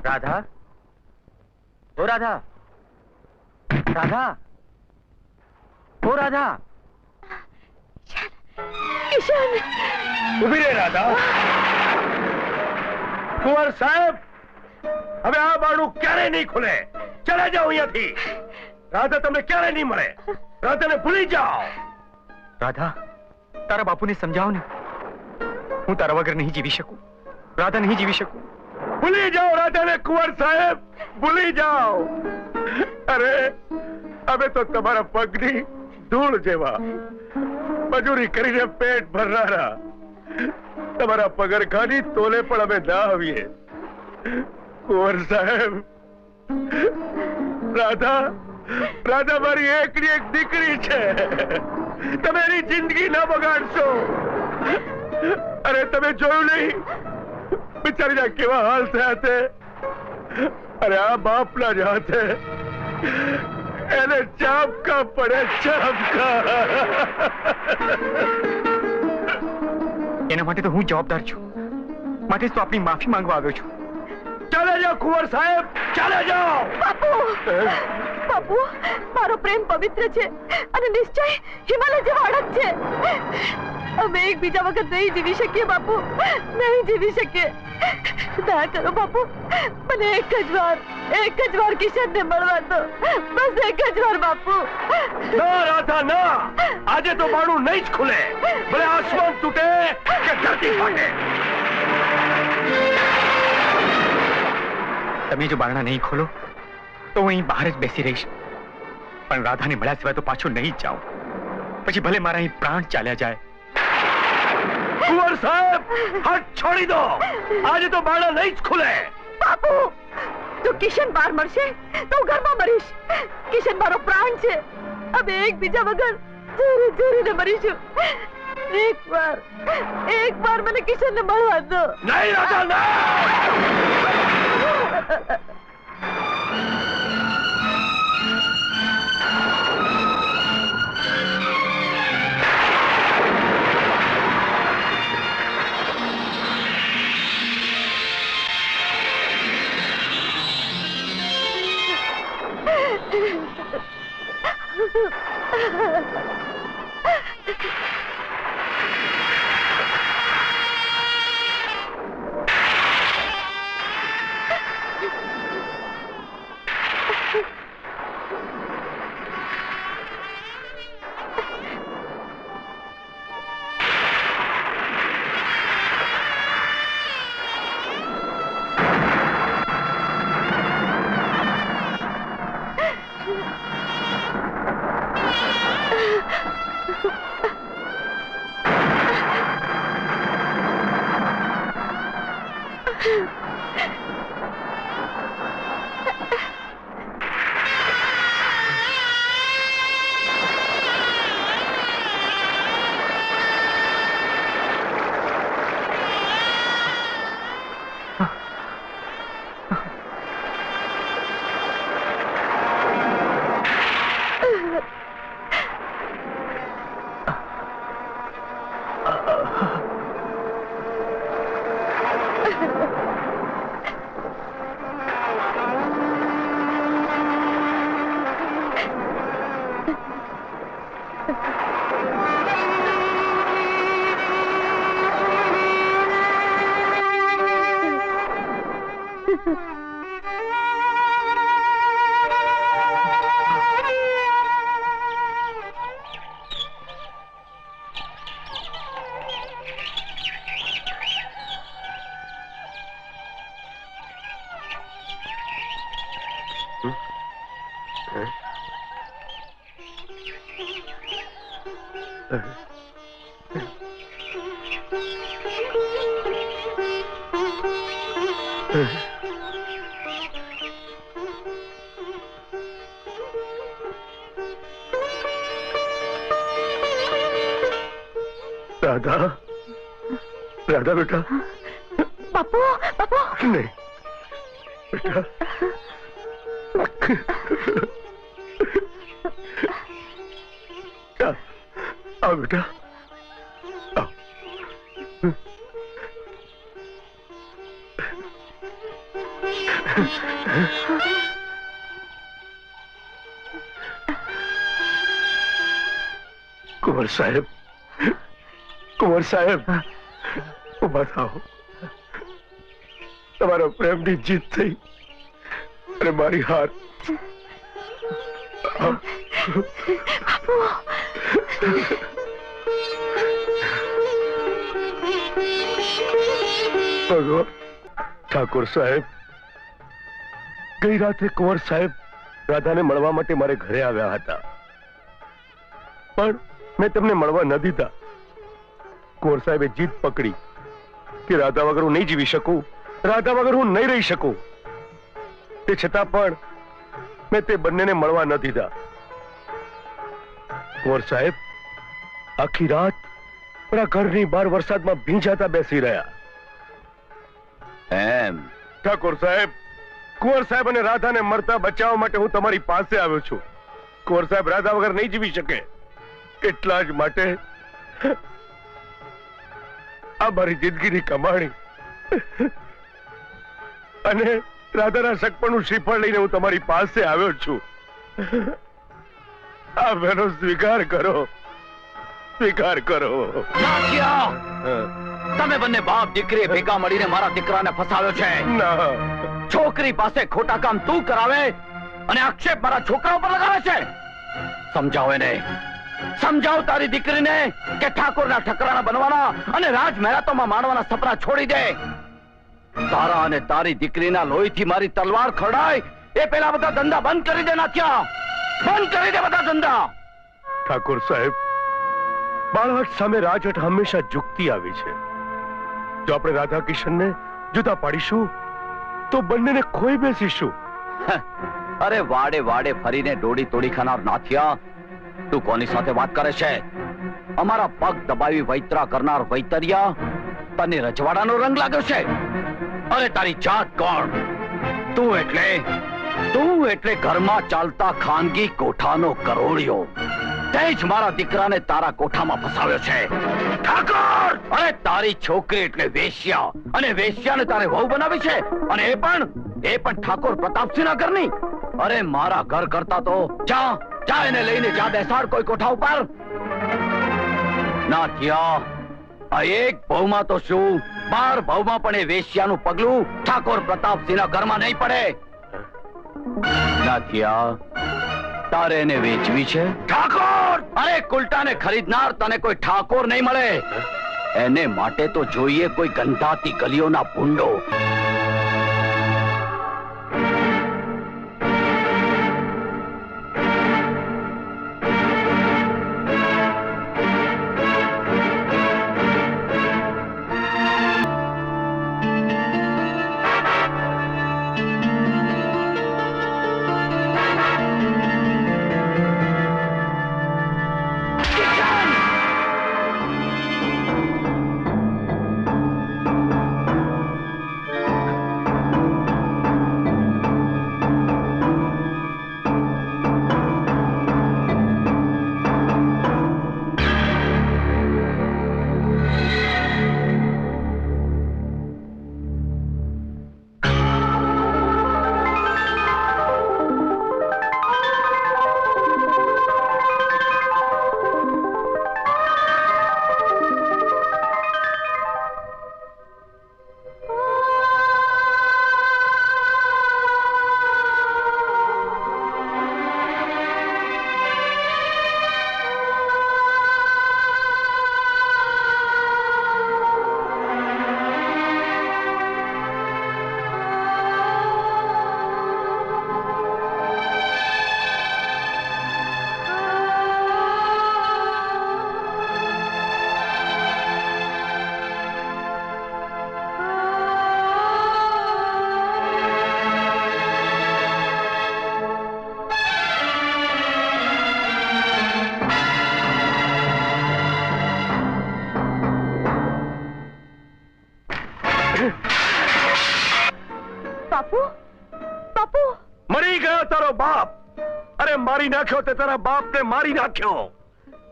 Speaker 2: રાધા, ઓ રાધા, રાધા, ઓ રાધા.
Speaker 4: કિશન.
Speaker 1: ઉભી રહે રાધા. કુંવર સાહેબ, હવે આ બારણું ક્યારે નહીં ખુલે. ચલે જાઓ અહીંયાથી. રાધા તમને ક્યારે નહીં મળે. રાધાને ભૂલી જાઓ.
Speaker 2: રાધા, તારા બાપુને સમજાવો ને. હું તારા વગર નહીં જીવી શકું. રાધા નહીં જીવી શકું.
Speaker 1: ભૂલી જાઓ રાધાને કુંવર સાહેબ, ભૂલી જાઓ. અરે અમે તો તમારા પગની ધૂળ જેવા, મજૂરી કરીને પેટ ભરનારા. તમારા પગરખાની તોલે પણ અમે ના આવીએ. કુંવર સાહેબ, રાધા, રાધા મારી એકની એક દીકરી છે. તમે એની જિંદગી ના બગાડશો. અરે તમે જોયું નહીં, બિચારીના કેવા હાલ થયા છે. અરે આ બાપના જ હાથે એને ચાપકા પડે, ચાપકા.
Speaker 2: એના માટે તો હું જવાબદાર છું. માટે જ તો આપની માફી માંગવા આવ્યો છું.
Speaker 1: ચાલે જાઓ કુંવર સાહેબ, ચાલે જાઓ.
Speaker 4: બાપુ બાપુ, મારો પ્રેમ પવિત્ર છે અને નિશ્ચય હિમાલય જેવો અડગ છે. અમે એકબીજા વગર નહીં જીવી શકીએ બાપુ, નહીં જીવી શકીએ. દયા કરો બાપુ, મને એક જ વાર કિશનને મળવા દો, બસ એક જ વાર બાપુ.
Speaker 1: ના રાધા ના, આજે તો બાણું નહીં જ ખુલે, ભલે આસમાન તૂટે કે ધરતી ફાટે.
Speaker 2: તમે જો બારણા નહીં ખોલો તો હું અહીં બહાર જ બેસી રહીશ, પણ રાધાને મળ્યા સિવાય તો પાછો નહીં જ જાઉં. પછી ભલે મારા અહીં પ્રાણ ચાલ્યા જાય.
Speaker 1: કુંવર સાહેબ, હાથ છોડી દો, આજે તો બારણા નહીં જ ખુલે.
Speaker 4: બાપુ, જો કિશન બહાર મળશે તો હું ઘરમાં મરીશ. કિશન મારો પ્રાણ છે. અમે એકબીજા વગર ઝૂરીને મરીશું. એક વાર મને કિશનને મળવા દો.
Speaker 1: નહીં રાધા, ના. राधा, राधा बेटा.
Speaker 4: बापू, बापू.
Speaker 1: नहीं बेटा. आओ बेटा, आओ. कुंवर साहेब, कुंवर साहेब, उभा થાઓ. તમારા પ્રેમની જીત થઈ અને મારી હાર. ભગવાન. ઠાકોર સાહેબ, ગઈ રાત્રે કુંવર સાહેબ રાધાને મળવા માટે મારે ઘરે આવ્યા હતા, પણ મેં તેમને મળવા ન દીધા. કુંવર સાહેબે જીત પકડી કે રાધા વગર હું નહીં જીવી શકું, રાધા વગર હું નહીં રહી શકું. તે છતાં પણ મેં તે બંનેને મળવા ન દીધા. કુંવર સાહેબ આખી રાત મારા ઘરની બહાર વરસાદમાં ભીંજાતા બેસી રહ્યા.
Speaker 6: એમ
Speaker 1: ઠાકોર સાહેબ, કુંવર સાહેબ અને રાધાને મરતા બચાવવા માટે હું તમારી પાસે આવ્યો છું. કુંવર સાહેબ રાધા વગર નહીં જીવી શકે, એટલા જ માટે આ મારી જિંદગીની કમાણી અને રાધાના સગપણનું શ્રીફળ લઈને હું તમારી પાસે આવ્યો છું. આ બેનો સ્વીકાર કરો, સ્વીકાર કરો.
Speaker 6: નાથિયા, તમે બંને બાપ દીકરી ભેગા મળીને મારા દીકરાને ફસાવ્યો છે.
Speaker 1: ના,
Speaker 6: છોકરી પાસે ખોટા કામ તું કરાવે અને આક્ષેપ મારા છોકરા ઉપર લગાવે છે. સમજાવો એને, સમજાવ તારી દીકરીને કે ઠાકોરના ઠકરાણા બનવાના અને રાજમહેરાતોમાં માણવાના સપના છોડી દે. તારા અને તારી દીકરીના લોહીથી મારી તલવાર ખરડાય એ પેલા બધા ધંધા બંધ કરી દે. નાથિયા, બંધ કરી દે બધા ધંધા.
Speaker 1: ઠાકોર સાહેબ, બાળહટ સામે રાજહટ હંમેશા ઝૂકતી આવી છે. જો આપણે રાધા કિશનને જુદા પાડીશું તો બંનેને ખોઈ બેસીશું.
Speaker 6: અરે વાડે વાડે ફરીને ડોડી તોડી ખાનાર નાથિયા, તું કોની સાથે વાત કરે છે? અમારા પગ દબાવી વૈતરા કરનાર વૈતરિયા, તને રજવાડાનો રંગ લાગ્યો છે? અરે તારી જાત કોણ? તું એટલે ઘરમાં ચાલતા ખાનગી કોઠાનો કરોડિયો. તે જ મારા દીકરાને તારા કોઠામાં ફસાવ્યો છે. ઠાકોર! અરે તારી છોકરી એટલે વેશ્યા, અને વેશ્યાને તારે વહુ બનાવી છે, અને એ પણ ઠાકોર પ્રતાપસિંહના ઘરની. અરે મારા ઘર કરતા તો જા એને લઈને જા બેસાડ કોઈ કોઠા ઉપર. નાથિયા, આ એક ભવમાં તો શું, 12 ભવમાં પણ એ વેશ્યાનું પગલું ઠાકોર પ્રતાપસિંહના ઘરમાં નહીં પડે. નાથિયા, તારે એને વેચવી છે? ઠાકોર! અરે કુલટાને ખરીદનાર તને કોઈ ઠાકોર નહીં મળે. એને માટે તો જોઈએ કોઈ ગંધાતી ગલીઓના ભૂંડો.
Speaker 1: મરી ગયો તારો બાપ. અરે મારી નાખ્યો તે તારા બાપને મારી નાખ્યો.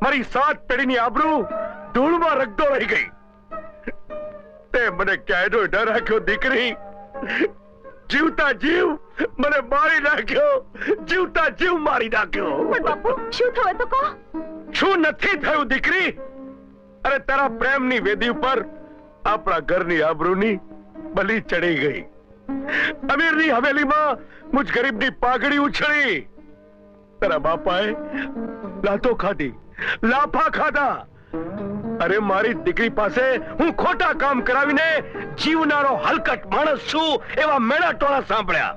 Speaker 1: મારી 7 પેઢીની આબરૂ ધૂળમાં રગદો રહી ગઈ. તે મને ક્યાંયનો ડર રાખ્યો દીકરી. જીવતા જીવ મને મારી નાખ્યો, જીવતા જીવ મારી નાખ્યો.
Speaker 4: પણ બાપુ, શું થયું તો કહો.
Speaker 1: શું નથી થયું દીકરી? અરે તારા પ્રેમની વેદી ઉપર આપણા ઘરની આબરૂની બલી ચડી ગઈ. અમીરની હવેલીમાં મુજ ગરીબની પાઘડી ઉછળી. તારા બાપાએ લાતો ખાધી, લાફા ખાધા. અરે મારી દીકરી પાસે હું ખોટા કામ કરાવીને જીવનારો હલકટ માણસ છું એવા મેળા ટોળા સાંભળ્યા.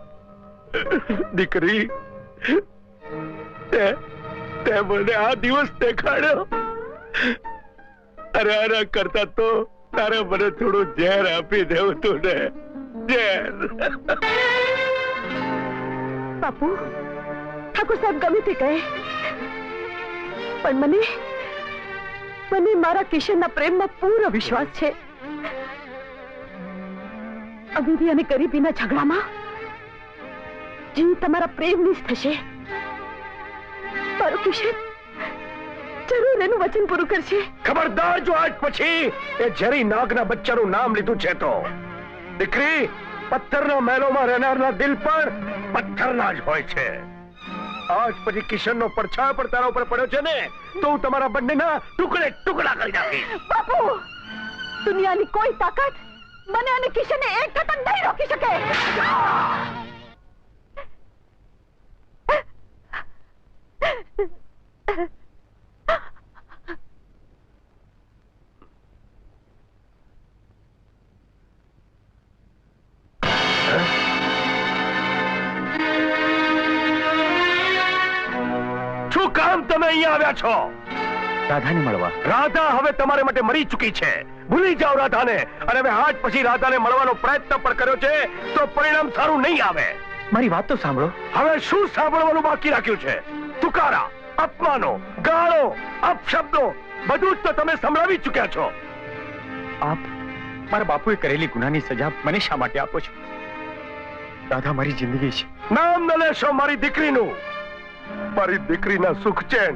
Speaker 1: દીકરી, તે મને આ દિવસ દેખાડ્યો. અરે આના કરતા તો તારે મને થોડું ઝેર આપી દેવું તું ને.
Speaker 4: બાપુ, ઠાકોર સાહેબ ગમે તે કહે, પણ મને મારા કિશનના પ્રેમમાં પૂરો વિશ્વાસ છે. અમીરી અને ગરીબીના ઝઘડામાં જીવ તમારા પ્રેમની જ થશે. મારો કિશન જરૂર એનું વચન પૂરું કરશે.
Speaker 1: ખબરદાર જો આજ પછી એ ઝેરી નાગના બચ્ચાનું નામ લીધું છે તો દીકરી, પથ્થરના મહેલોમાં રહેનારના દિલ પણ પથ્થરના જ હોય છે. આજ પછી કિશનનો પડછાયો પણ તારા ઉપર પડ્યો છે ને તો હું તમારા બંનેના ટુકડે ટુકડા કરી નાખીશ.
Speaker 4: બાપુ, દુનિયાની કોઈ તાકાત મને અને કિશનને એક થતા નહીં રોકી શકે.
Speaker 1: શું કામ તમે અહીંયા આવ્યા છો?
Speaker 2: રાધાને મળવા.
Speaker 1: રાધા હવે તમારે માટે મરી ચૂકી છે. ભૂલી જાઓ રાધાને. અને હવે આજ પછી રાધાને મળવાનો પ્રયત્ન પણ કર્યો છે તો પરિણામ સારું નહીં આવે.
Speaker 2: મારી વાત તો સાંભળો.
Speaker 1: હવે શું સાંભળવાનું બાકી રાખ્યું છે? તુકારા, અપમાનો, ગાળો, અપશબ્દો બધું જ તો તમે સંભળાવી ચૂક્યા છો.
Speaker 2: આપ મારા બાપુએ કરેલી ગુનાની સજા મને શા માટે આપો છો? રાધા મારી જિંદગી છે.
Speaker 1: નામ ન લેશો મારી દીકરીનું. મારી દીકરીના સુખ ચેન,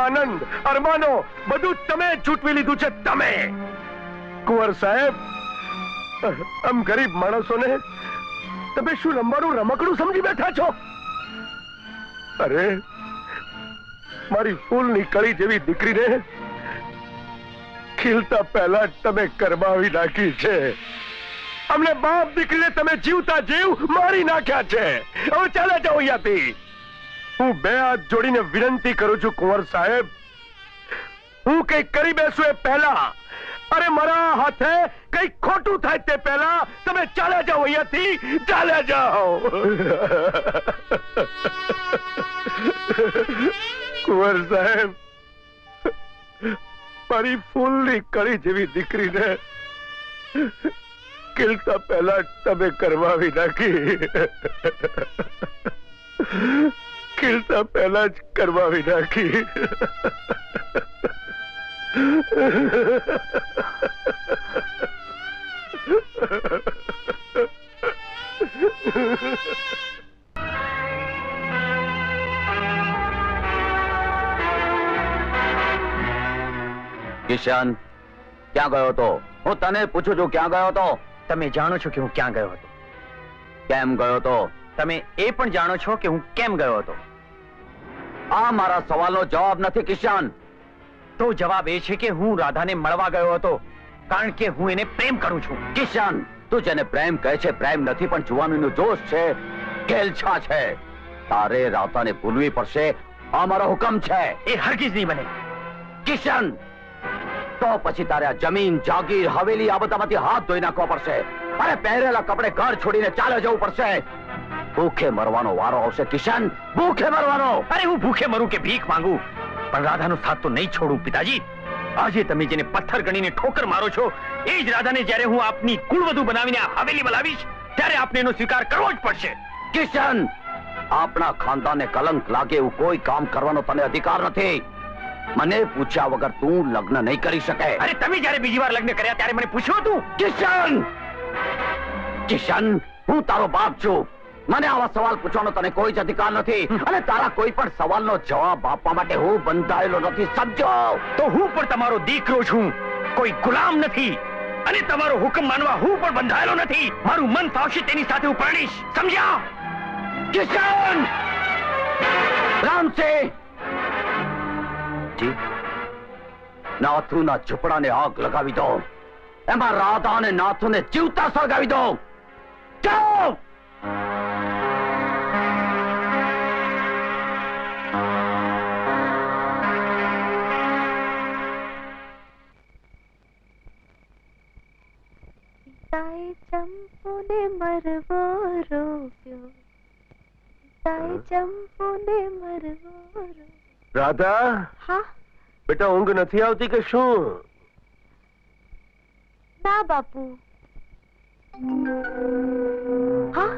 Speaker 1: આનંદ, અરમાનો બધું તમે ચૂંટવી લીધું છે. તમે કુંવર સાહેબ, આમ ગરીબ માણસોને તમે શું રમવાનું રમકડું સમજી બેઠા છો? અરે મારી ફૂલની કળી જેવી દીકરીને ખીલતા પહેલા જ તમે કરમાવી નાખી છે. અમને બાપ દીકરીને તમે જીવતા જીવ મારી નાખ્યા છે. હવે ચાલે જાઓ અહીંયાથી. હું બે હાથ જોડીને વિનંતી કરું છું કુંવર સાહેબ, હું કઈક કરી બેસું એ પહેલા, અરે મારા હાથે કઈક ખોટું થાય તે પહેલા તમે ચાલે જાઓ અહીંયાથી. ચાલે જાઓ. કુંવર સાહેબ, મારી ફૂલની કળી જેવી દીકરીને ખીલતા પહેલા તમે કરવાવી નાખી. ખીલતા પહેલા જ કરવાવી નાખી.
Speaker 6: કિશન, ક્યાં ગયો હતો? હું તને પૂછું છું, ક્યાં ગયો હતો?
Speaker 2: તમે જાણો છો કે હું ક્યાં ગયો હતો.
Speaker 6: કેમ ગયો હતો?
Speaker 2: તમે એ પણ જાણો છો કે હું કેમ ગયો હતો.
Speaker 6: આ મારા સવાલનો જવાબ નથી કિશન.
Speaker 2: તો જવાબ એ છે કે હું રાધાને મળવા ગયો હતો કારણ કે હું એને પ્રેમ કરું છું.
Speaker 6: કિશન, તું જેને પ્રેમ કહે છે પ્રેમ નથી પણ જુવાનીનો જોશ છે, ઘેલછા છે. તારે રાધાને ભૂલવી પડશે, આ મારો હુકમ છે.
Speaker 2: એ હરગીઝ નહીં બને.
Speaker 6: કિશન, તો પછી તારે આ જમીન, જાગીર, હવેલી આ બધામાંથી હાથ ધોઈ નાખવા પડશે. અરે પહેરેલા કપડે ઘર છોડીને ચાલે જવું પડશે. ભૂખે મરવાનો વારો આવશે કિશન, ભૂખે મરવાનો.
Speaker 2: અરે હું ભૂખે મરું કે ભીખ માંગુ પણ રાધાનો સાથ તો નહીં છોડું. પિતાજી, આજે તમે જેને પથ્થર ગણીને ઠોકર મારો છો એ જ રાધાને જ્યારે હું આપની કુળવધુ બનાવીને આ હવેલી બોલાવીશ ત્યારે આપને એનો સ્વીકાર કરવો જ પડશે.
Speaker 6: કિશન, આપણા ખાનદાનને કલંક લાગે એવું કોઈ કામ કરવાનો તને અધિકાર નથી. મને પૂછ્યા વગર તું લગ્ન નહીં કરી શકે.
Speaker 2: અરે તમે જ્યારે બીજી વાર લગ્ન કર્યા ત્યારે મને પૂછ્યું હતું?
Speaker 6: કિશન, કિશન, હું તારો બાપ છું. મને આવા સવાલ પૂછવાનો તને કોઈ જ અધિકાર નથી અને તારા કોઈ પણ સવાલનો જવાબ આપવા માટે હું બંધાયેલો નથી, સમજો?
Speaker 2: તો હું પણ તમારો દીકરો છું, કોઈ ગુલામ નથી. અને તમારો હુકમ માનવા હું પણ બંધાયેલો નથી. મારું મન ફાવશે તેની સાથે હું પરણીશ, સમજ્યા?
Speaker 6: કિશન! રામસિંહ! જી? નાથુના ઝૂંપડાને આગ લગાવી દો. એમાં રાધા અને નાથુને જીવતા સળગાવી દો. જાઓ!
Speaker 4: ચંપુને મરવો રોક્યો, ચંપુને મરવો.
Speaker 1: રાધા,
Speaker 4: હા
Speaker 1: બેટા ઊંઘ નથી આવતી કે શું?
Speaker 4: ના બાપુ. હા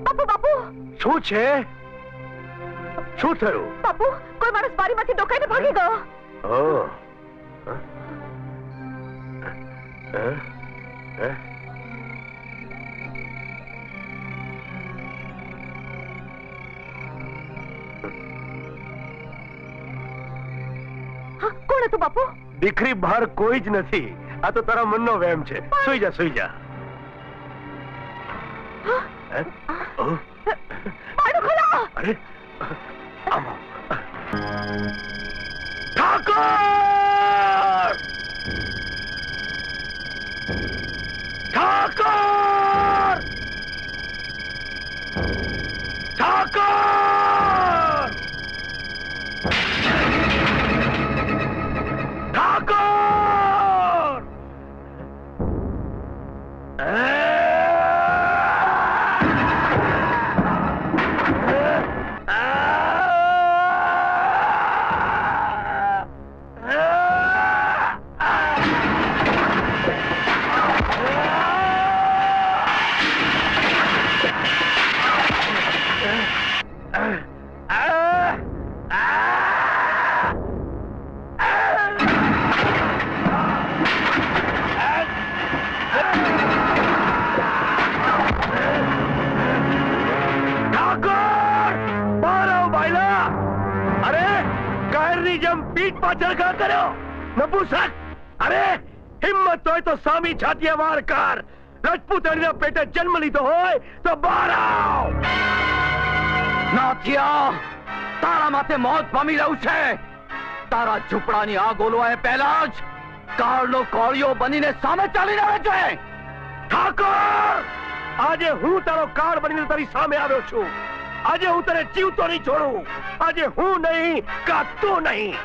Speaker 4: બાપુ, બાપુ
Speaker 1: શું છે? શું થયું?
Speaker 4: બાપુ, કોઈ માણસ બારીમાંથી ડોકાઈને ભાગી ગયો.
Speaker 1: ઓહ. હે?
Speaker 4: હા, કોણ હતું બાપુ?
Speaker 1: દીકરી બહાર કોઈ જ નથી. આ તો તારા મનનો વહેમ છે. સુઈ જા, સુઈ જા. હે? ઓહ.
Speaker 4: બાળું ખોલો!
Speaker 1: અરે આમ આવ. ઠાકોર! ઠાકોર! ઠાકોર! ઠાકોર! પીઠ પાછળ ઘા કર્યો નપુસક. અરે હિંમત હોય તો સામી છાતીએ વાર કર. રજપૂતાણીના પેટે જન્મ લીધો હોય તો બહાર આવ.
Speaker 6: નાથિયા, તારા માથે મોત પામી રહ્યું છે. તારા ઝૂંપડાની આગ ઓલવાય પહેલા જ કાળનો કોળિયો બનીને સામે ચાલી રહ્યો છે.
Speaker 1: ઠાકોર, આજે હું તારો કાળ બનીને તારી સામે આવ્યો છું. આજે હું તને જીવતો નહીં છોડું. આજે હું નહીં કા તું નહીં.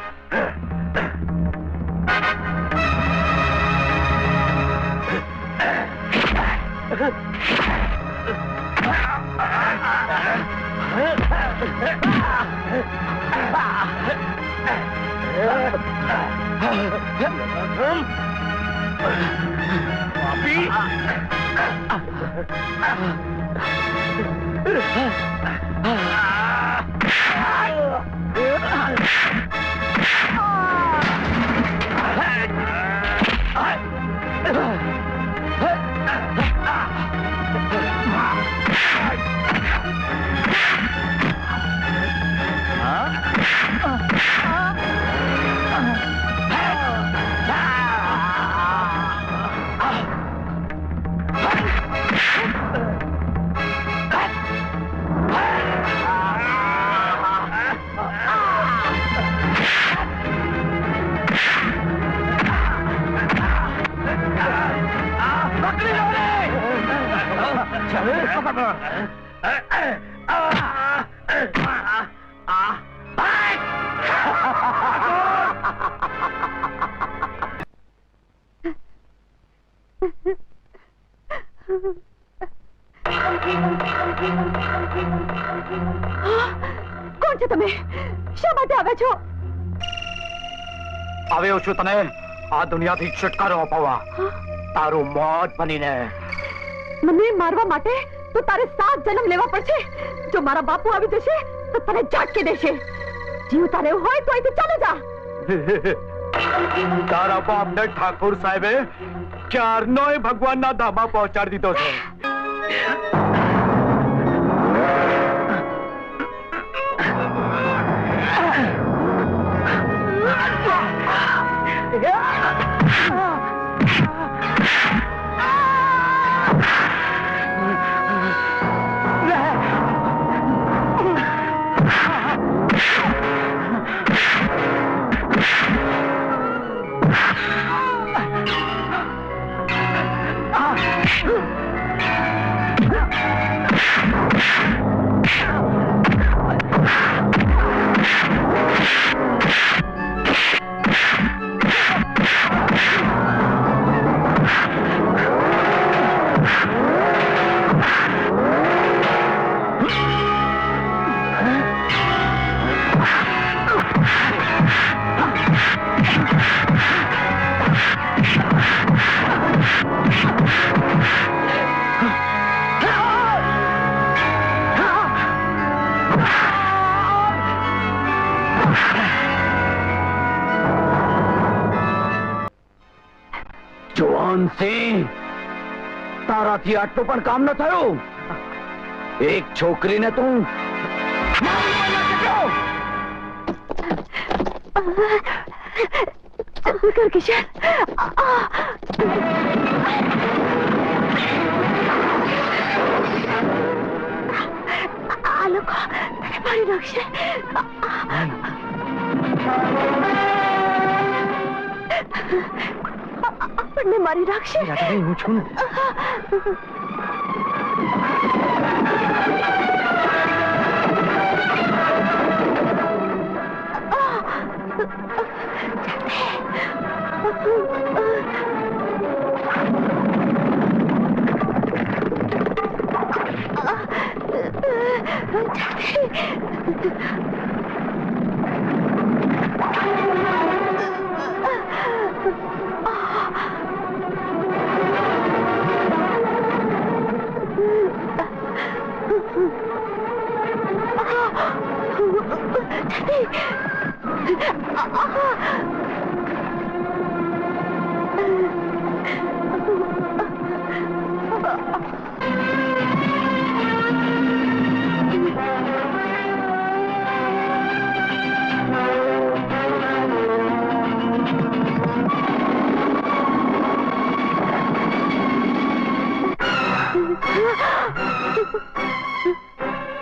Speaker 4: કોણ છે તમે? શા માટે આવ્યા છો?
Speaker 6: આવ્યો છું તને આ દુનિયાથી છુટકારો અપાવવા, તારું મોત બનીને.
Speaker 4: મને મારવા માટે તો તારે 7 જન્મ લેવા પડશે. જો મારા બાપુ આવી જશે તો તને ઝાટકી દેશે. જીવતા રહેવું હોય તો અહીંથી ચાલે જા.
Speaker 6: તારા બાપને ઠાકોર સાહેબે ક્યારનોય ભગવાનના ધામા પહોંચાડી દીધો છે. જવાન સિંહ, તારાથી આટલું પણ કામ ન થયું. એક છોકરીને તું
Speaker 4: કર કિશન. આ લોકો તને મારી નાખશે. આપણને મારી નાખશે.
Speaker 3: હું છું ને.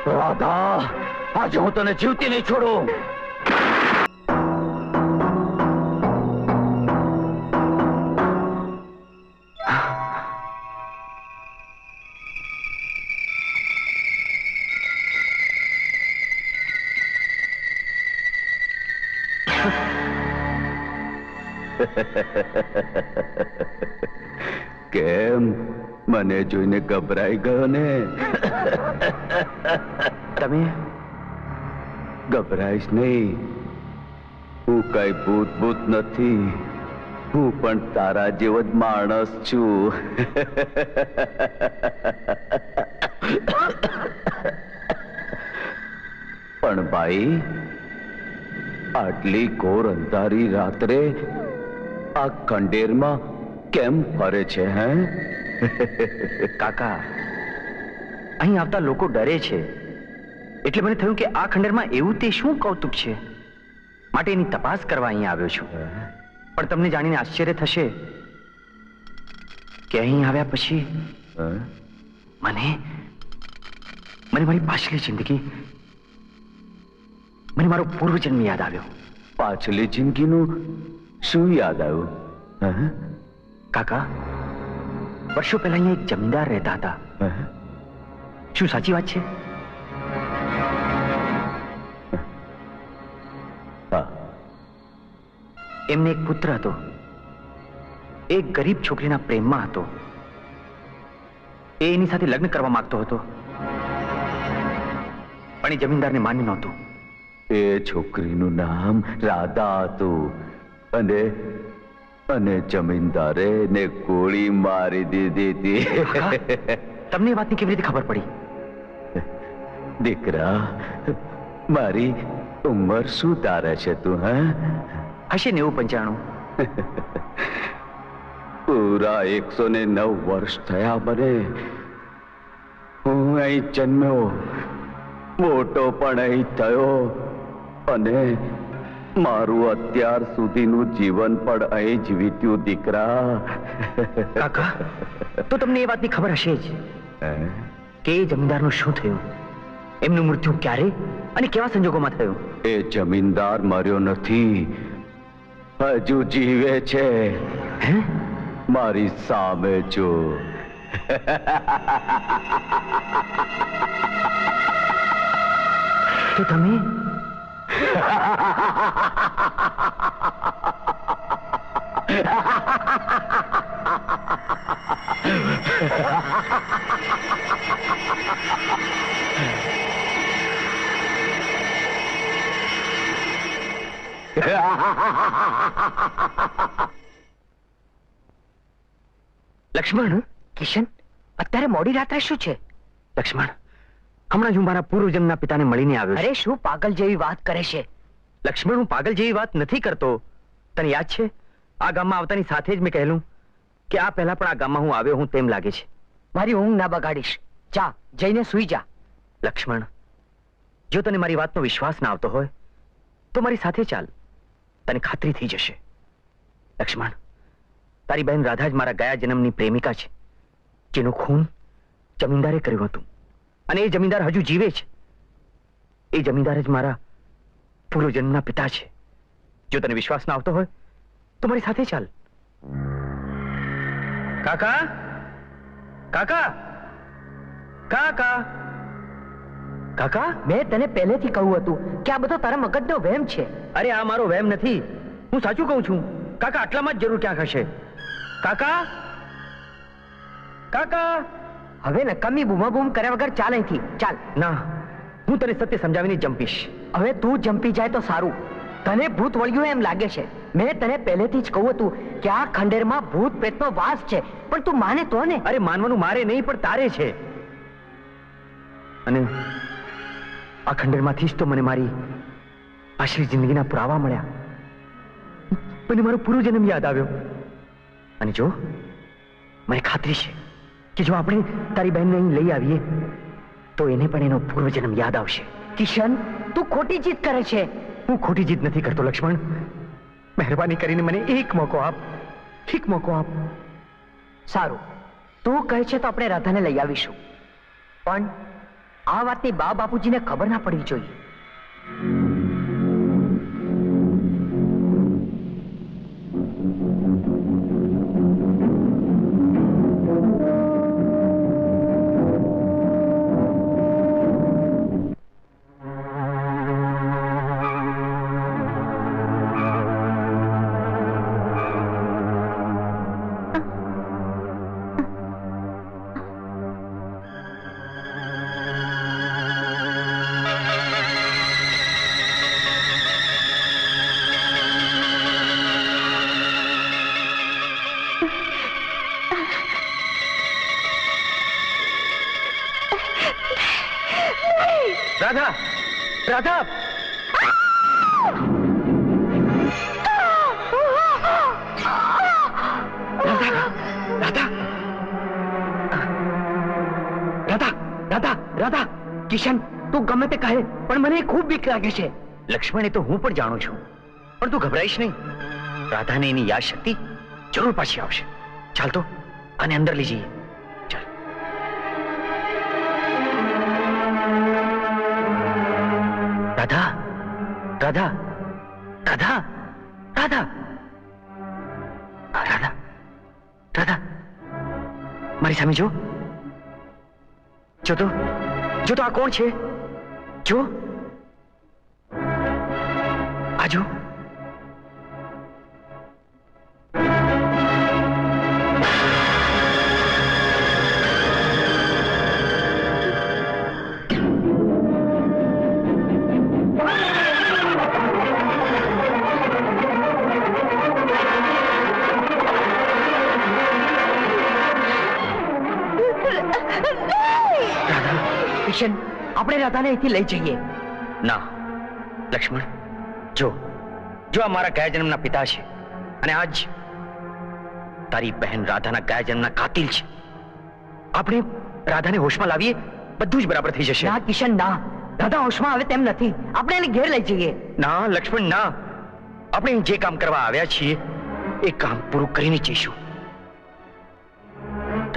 Speaker 6: રાધા, આજે હું તને જીવતી નહીં છોડું. કેમ, મને જોઈને ગભરાઈ ગયો ને?
Speaker 2: તમે
Speaker 6: ગભરાઈશ નહીં. હું કઈ ભૂત નથી. હું પણ તારા જેવો જ માણસ છું. પણ ભાઈ, આટલી ઘોર અંધારી રાત્રે આ ખંડેરમાં કેમ ફરે છે? હે
Speaker 2: કાકા, અહીં આવતા લોકો ડરે છે, એટલે મને થયું કે આ ખંડેરમાં એવું તે શું કૌતુક છે, માટે એની તપાસ કરવા અહીં આવ્યો છું. પણ તમને જાણીને આશ્ચર્ય થશે કે અહીં આવ્યા પછી મને મારી પાછલી જિંદગી, મને મારો પૂર્વજન્મ યાદ આવ્યો.
Speaker 6: પાછલી જિંદગીનું શું યાદ આવ્યું?
Speaker 2: કાકા, વર્ષો પહેલા અહીંયા એક જમીનદાર રહેતા હતા. શું સાચી વાત છે? એમને એક પુત્ર હતો. એક ગરીબ છોકરીના પ્રેમમાં હતો. એ એની સાથે લગ્ન કરવા માંગતો હતો, પણ એ જમીનદારને માન્યું નહોતું.
Speaker 6: એ છોકરીનું નામ રાધા હતું, અને જમીનદારે ને ગોળી મારી દીધી હતી.
Speaker 2: તમને એ વાતની કેવી રીતે ખબર પડી?
Speaker 6: દીકરા, મારી ઉંમર શું તારે છે તું?
Speaker 2: હશે 90-95.
Speaker 6: પૂરા 109 વર્ષ થયા મને. હું અહીં જન્મ્યો, મોટો પણ અહીં થયો, અને મારું અત્યાર સુધીનું જીવન પણ અહીં જ વીત્યું. દીકરા,
Speaker 2: કાકા, તો તમને એ વાતની ખબર હશે જ કે એ જમીનદારનું શું થયું, એમનું મૃત્યુ ક્યારે અને કેવા સંજોગોમાં થયું?
Speaker 6: એ જમીનદાર મર્યો નથી, હજુ જીવે છે. મારી સામે જો.
Speaker 2: તો તમે લક્ષ્મણ,
Speaker 3: કિશન, અત્યારે મોડી રાત્રે શું છે?
Speaker 2: લક્ષ્મણ, હમણાં જ હું મારા પૂર્વજન્મના પિતાને મળીને આવ્યો છું.
Speaker 3: અરે શું પાગલ જેવી વાત કરે છે?
Speaker 2: લક્ષ્મણ, હું પાગલ જેવી વાત નથી કરતો. તને યાદ છે, આ ગામમાં આવતાની સાથે જ મેં કહેલું કે આ પહેલા પણ આ ગામમાં હું આવ્યો હું તેમ લાગે છે.
Speaker 3: મારી ઊંઘ ના બગાડીશ. જા, જઈને સૂઈ જા.
Speaker 2: લક્ષ્મણ, જો તને મારી વાતનો વિશ્વાસ ના આવતો હોય તો મારી સાથે ચાલ, તને ખાતરી થઈ જશે. લક્ષ્મણ, તારી બહેન રાધા જ મારા ગયા જન્મની પ્રેમિકા છે, જેનું ખૂન જમીનદારે કર્યું હતું, અને એ જમીનદાર હજુ જીવે છે. એ જમીનદાર જ મારા પૂર્વજન્મના પિતા છે. જો તને વિશ્વાસ ના આવતો હોય તો મારી સાથે ચાલ. કાકા, કાકા, કાકા, કાકા.
Speaker 3: મેં તને પહેલેથી કહ્યું હતું કે આ બધો તારા મગજનો વહેમ છે.
Speaker 2: અરે આ મારો વહેમ નથી, હું સાચું કહું છું. કાકા આટલામાં જ જરૂર ક્યાંક હશે. કાકા, કાકા.
Speaker 3: હવે નકામી બૂમાબૂમ કર્યા વગર ચાલ અહીંથી. ચાલ.
Speaker 2: ના, હું તને સત્ય સમજાવીને જંપીશ.
Speaker 3: હવે તું જંપી જાય તો સારું. તને ભૂત વળ્યું એમ લાગે છે. મેં તને પહેલેથી જ કહ્યું હતું કે આ ખંડેરમાં ભૂત પ્રેતનો વાસ છે, પણ તું માને તો ને.
Speaker 2: અરે માનવાનું મારે નહીં, પણ તારે છે. અને આ ખંડેરમાંથી જ તો મને મારી આશરી જિંદગીના પુરાવા મળ્યા. મને મારો પૂર્વજન્મ યાદ આવ્યો. અને જો મને ખાતરી છે કે જો આપણે તારી બહેનને અહીં લઈ આવીએ તો એને પણ એનો પૂર્વજન્મ યાદ આવશે.
Speaker 3: કિશન, તું ખોટી જીદ કરે છે.
Speaker 2: હું ખોટી જીદ નથી કરતો લક્ષ્મણ. મહેરબાની કરીને મને એક મોકો આપ, એક મોકો આપ.
Speaker 3: સારું, તું કહે છે તો આપણે રાધાને લઈ આવીશું, પણ આ વાતની બા બાપુજીને ખબર ના પડવી જોઈએ.
Speaker 2: રાધા, રાધા. રાધા, કિશન, તું ગમે તે કહે પણ મને ખૂબ બીક લાગે છે. લક્ષ્મણ, એ તો હું પણ જાણું છું, પણ તું ગભરાઈશ નહીં. રાધાને એની યાદ શક્તિ જરૂર પાછી આવશે. ચાલ તો આને અંદર લઈ જઈએ. ચાલ. રાધા, રાધા, રાધા, રાધા, રાધા, રાધા, મારી સામે જો. જો તો, જો તો આ કોણ છે? જો, આ જો.
Speaker 3: કિશન, આપણે રાધાને અહીંથી લઈ જઈએ.
Speaker 2: ના લક્ષ્મણ, જો જો આ મારા ગયા જન્મના પિતા છે, અને આજ તારી બહેન રાધાના ગયા જન્મના કાતિલ છે. આપણે રાધાને હોશમાં લાવીએ, બધું જ બરાબર થઈ જશે.
Speaker 3: ના કિશન, ના. રાધા હોશમાં આવે તેમ નથી. આપણે એને ઘેર લઈ જઈએ.
Speaker 2: ના લક્ષ્મણ, ના. આપણે અહીં જે કામ કરવા આવ્યા છીએ એ કામ પૂરું કરીને જઈશું.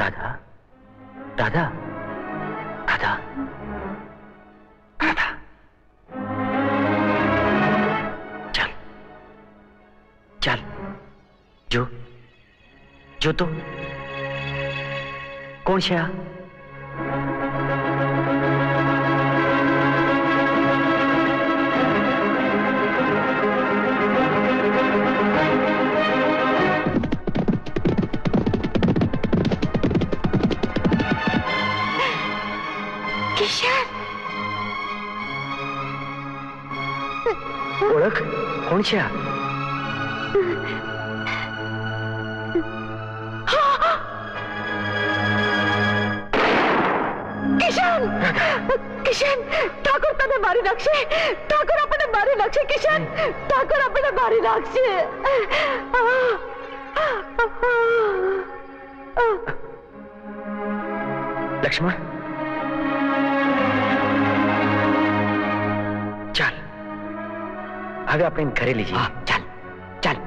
Speaker 2: રાધા, રાધા, રાધા, રાધા. ચાલ, ચાલ. જો, જો તો કોણ છે આ? ઓળખ, કોણ છે આ?
Speaker 4: કિશન, કિશન, ઠાકોર તને મારી નાખશે. ઠાકોર આપણને મારી નાખશે. કિશન, ઠાકોર આપણને મારી નાખશે.
Speaker 2: લક્ષ્મણ, ચાલ હવે આપણે એને ઘરે લઈ જઈએ. ચાલ ચાલ.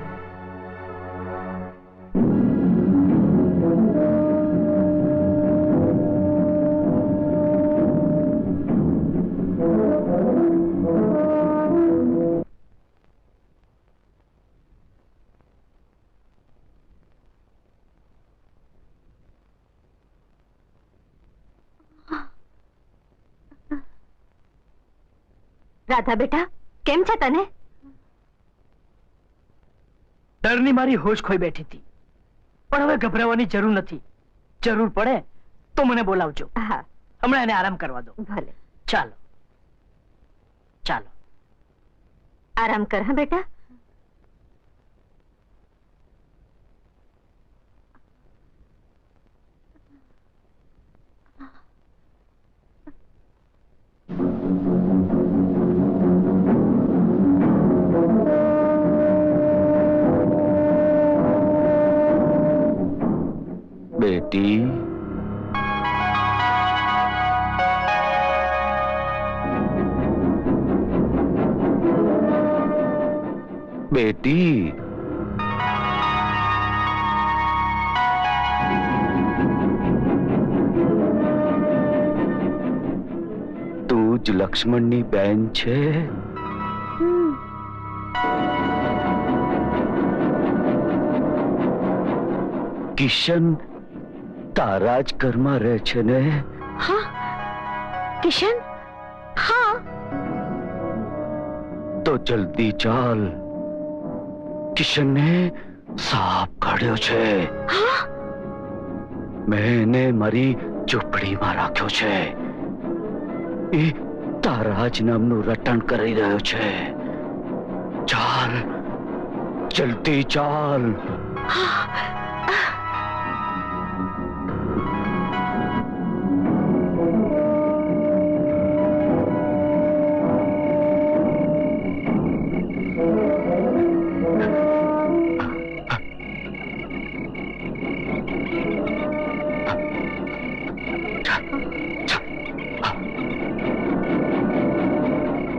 Speaker 4: રાધા બેટા, કેમ છે તને?
Speaker 5: ડરની મારી હોશ ખોઈ બેઠી હતી, પણ હવે ગભરાવાની જરૂર નથી. જરૂર પડે તો મને બોલાવજો.
Speaker 4: હા,
Speaker 5: હમણાં એને આરામ કરવા દો.
Speaker 4: ભલે.
Speaker 5: ચાલો ચાલો.
Speaker 4: આરામ કર હા બેટા.
Speaker 6: બેટી, બેટી, તું જ લક્ષ્મણની બેન છે? કિશન તારા જ ઘરમાં રહે છે ને?
Speaker 4: હા કિશન. હા.
Speaker 6: તો જલ્દી ચાલ, કિશનને સાપ કાઢ્યો છે.
Speaker 4: હા.
Speaker 6: મેં એને મારી ઝૂંપડીમાં રાખ્યો છે. એ તારા જ નામનું રટણ કરી રહ્યો છે. ચાલ, જલ્દી ચાલ.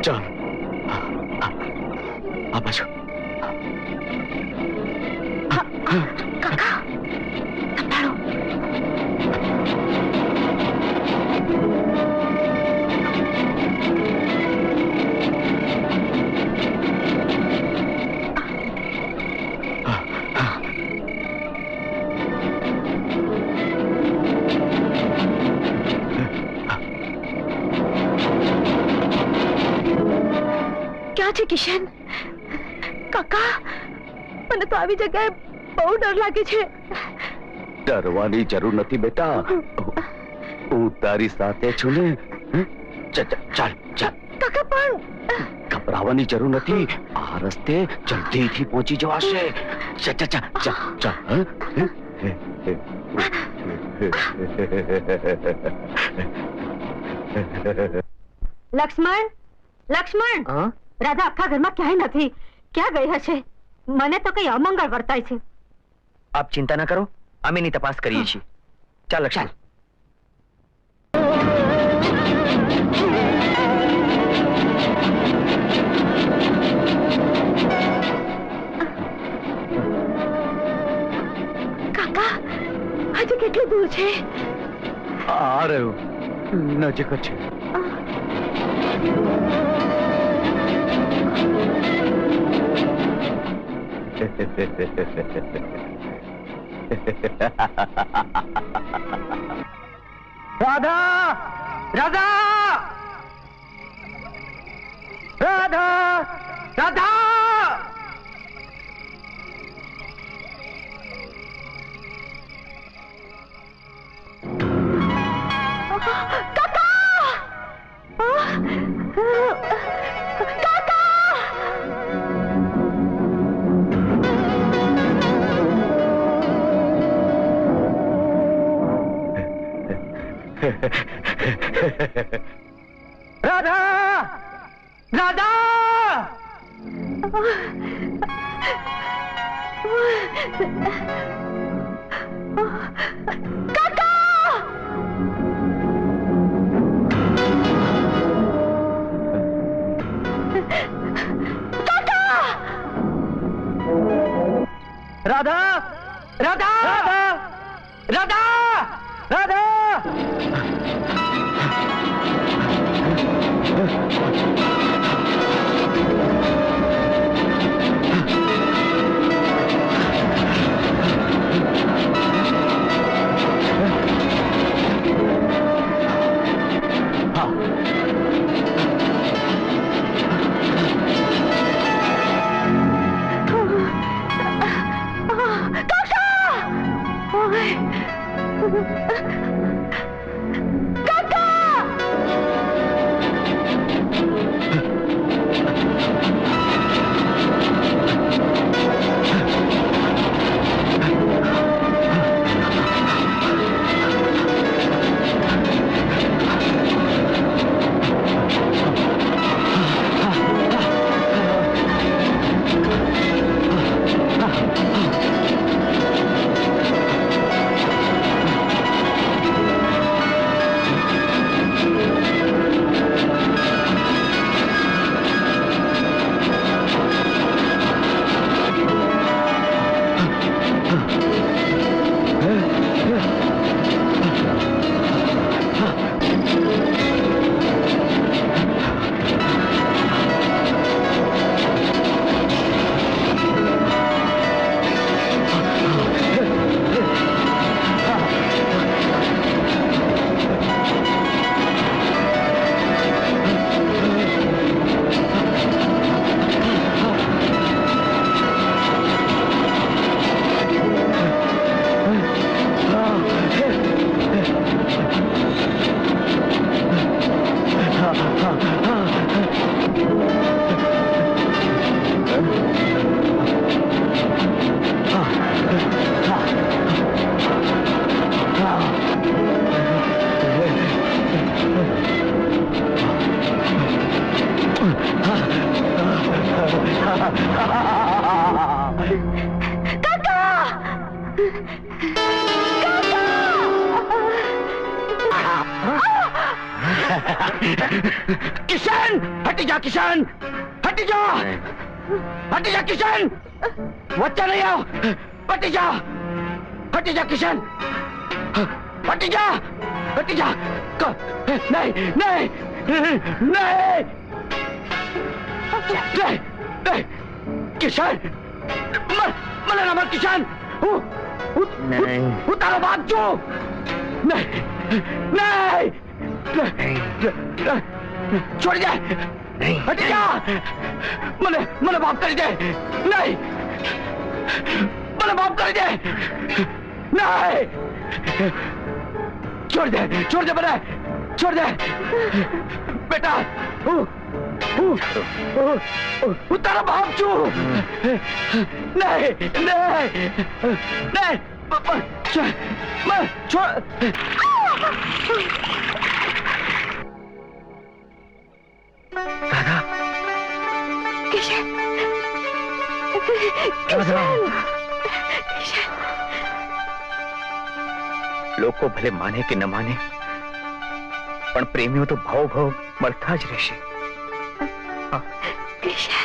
Speaker 6: ચાલ, આ બાજુ.
Speaker 4: કાકા સંભાળો. ક્યાં છે કિશન? કાકા, મને તો આવી જગ્યાએ બહુ ડર લાગે છે.
Speaker 6: ડરવાની જરૂર નથી બેટા, હું તારી સાથે છું ને. ચાલ ચાલ.
Speaker 4: કાકા પણ
Speaker 6: ગભરાવાની જરૂર નથી, આ રસ્તે જલ્દીથી પહોંચી જવાશે. ચાલ ચાલ ચાલ ચાલ.
Speaker 4: લક્ષ્મણ, લક્ષ્મણ, રાધા આખા ઘરમાં ક્યાંય નથી. ક્યાં ગઈ હશે? મને તો કઈ અમંગળ વર્તાય છે.
Speaker 2: આપ ચિંતા ના કરો, અમે એની તપાસ કરીએ છીએ. ચાલ લક્ષ્મણ.
Speaker 4: કાકા, હજુ કેટલું દૂર છે?
Speaker 6: આ રહ્યું, નજીક જ છે.
Speaker 3: રાધા, રાધા, રાધા, રાધા. રાધા, રાધા.
Speaker 4: કાકા!
Speaker 5: राधा राधा राधा राधा किशन हटी जा किशन हटी जा किशन बच्चा नहीं आओ हटी जा किशन हटी जा नहीं नहीं नहीं नहीं नहीं किशन मला ना मत किशन नहीं तारा बाप जो नहीं नहीं छोड़ दे हट जा મને માફ કરી દે નહીં મને માફ કરી દે નહીં છોડ દે મને છોડ દે બેટા હું તારા બાપ છું નહીં નહીં નહીં છોડ
Speaker 3: राधा
Speaker 4: किशन
Speaker 2: લોકો ભલે માને કે ન માને પણ પ્રેમીઓ તો ભાવ ભાવ મળતા જ રહેશે.
Speaker 4: કિશન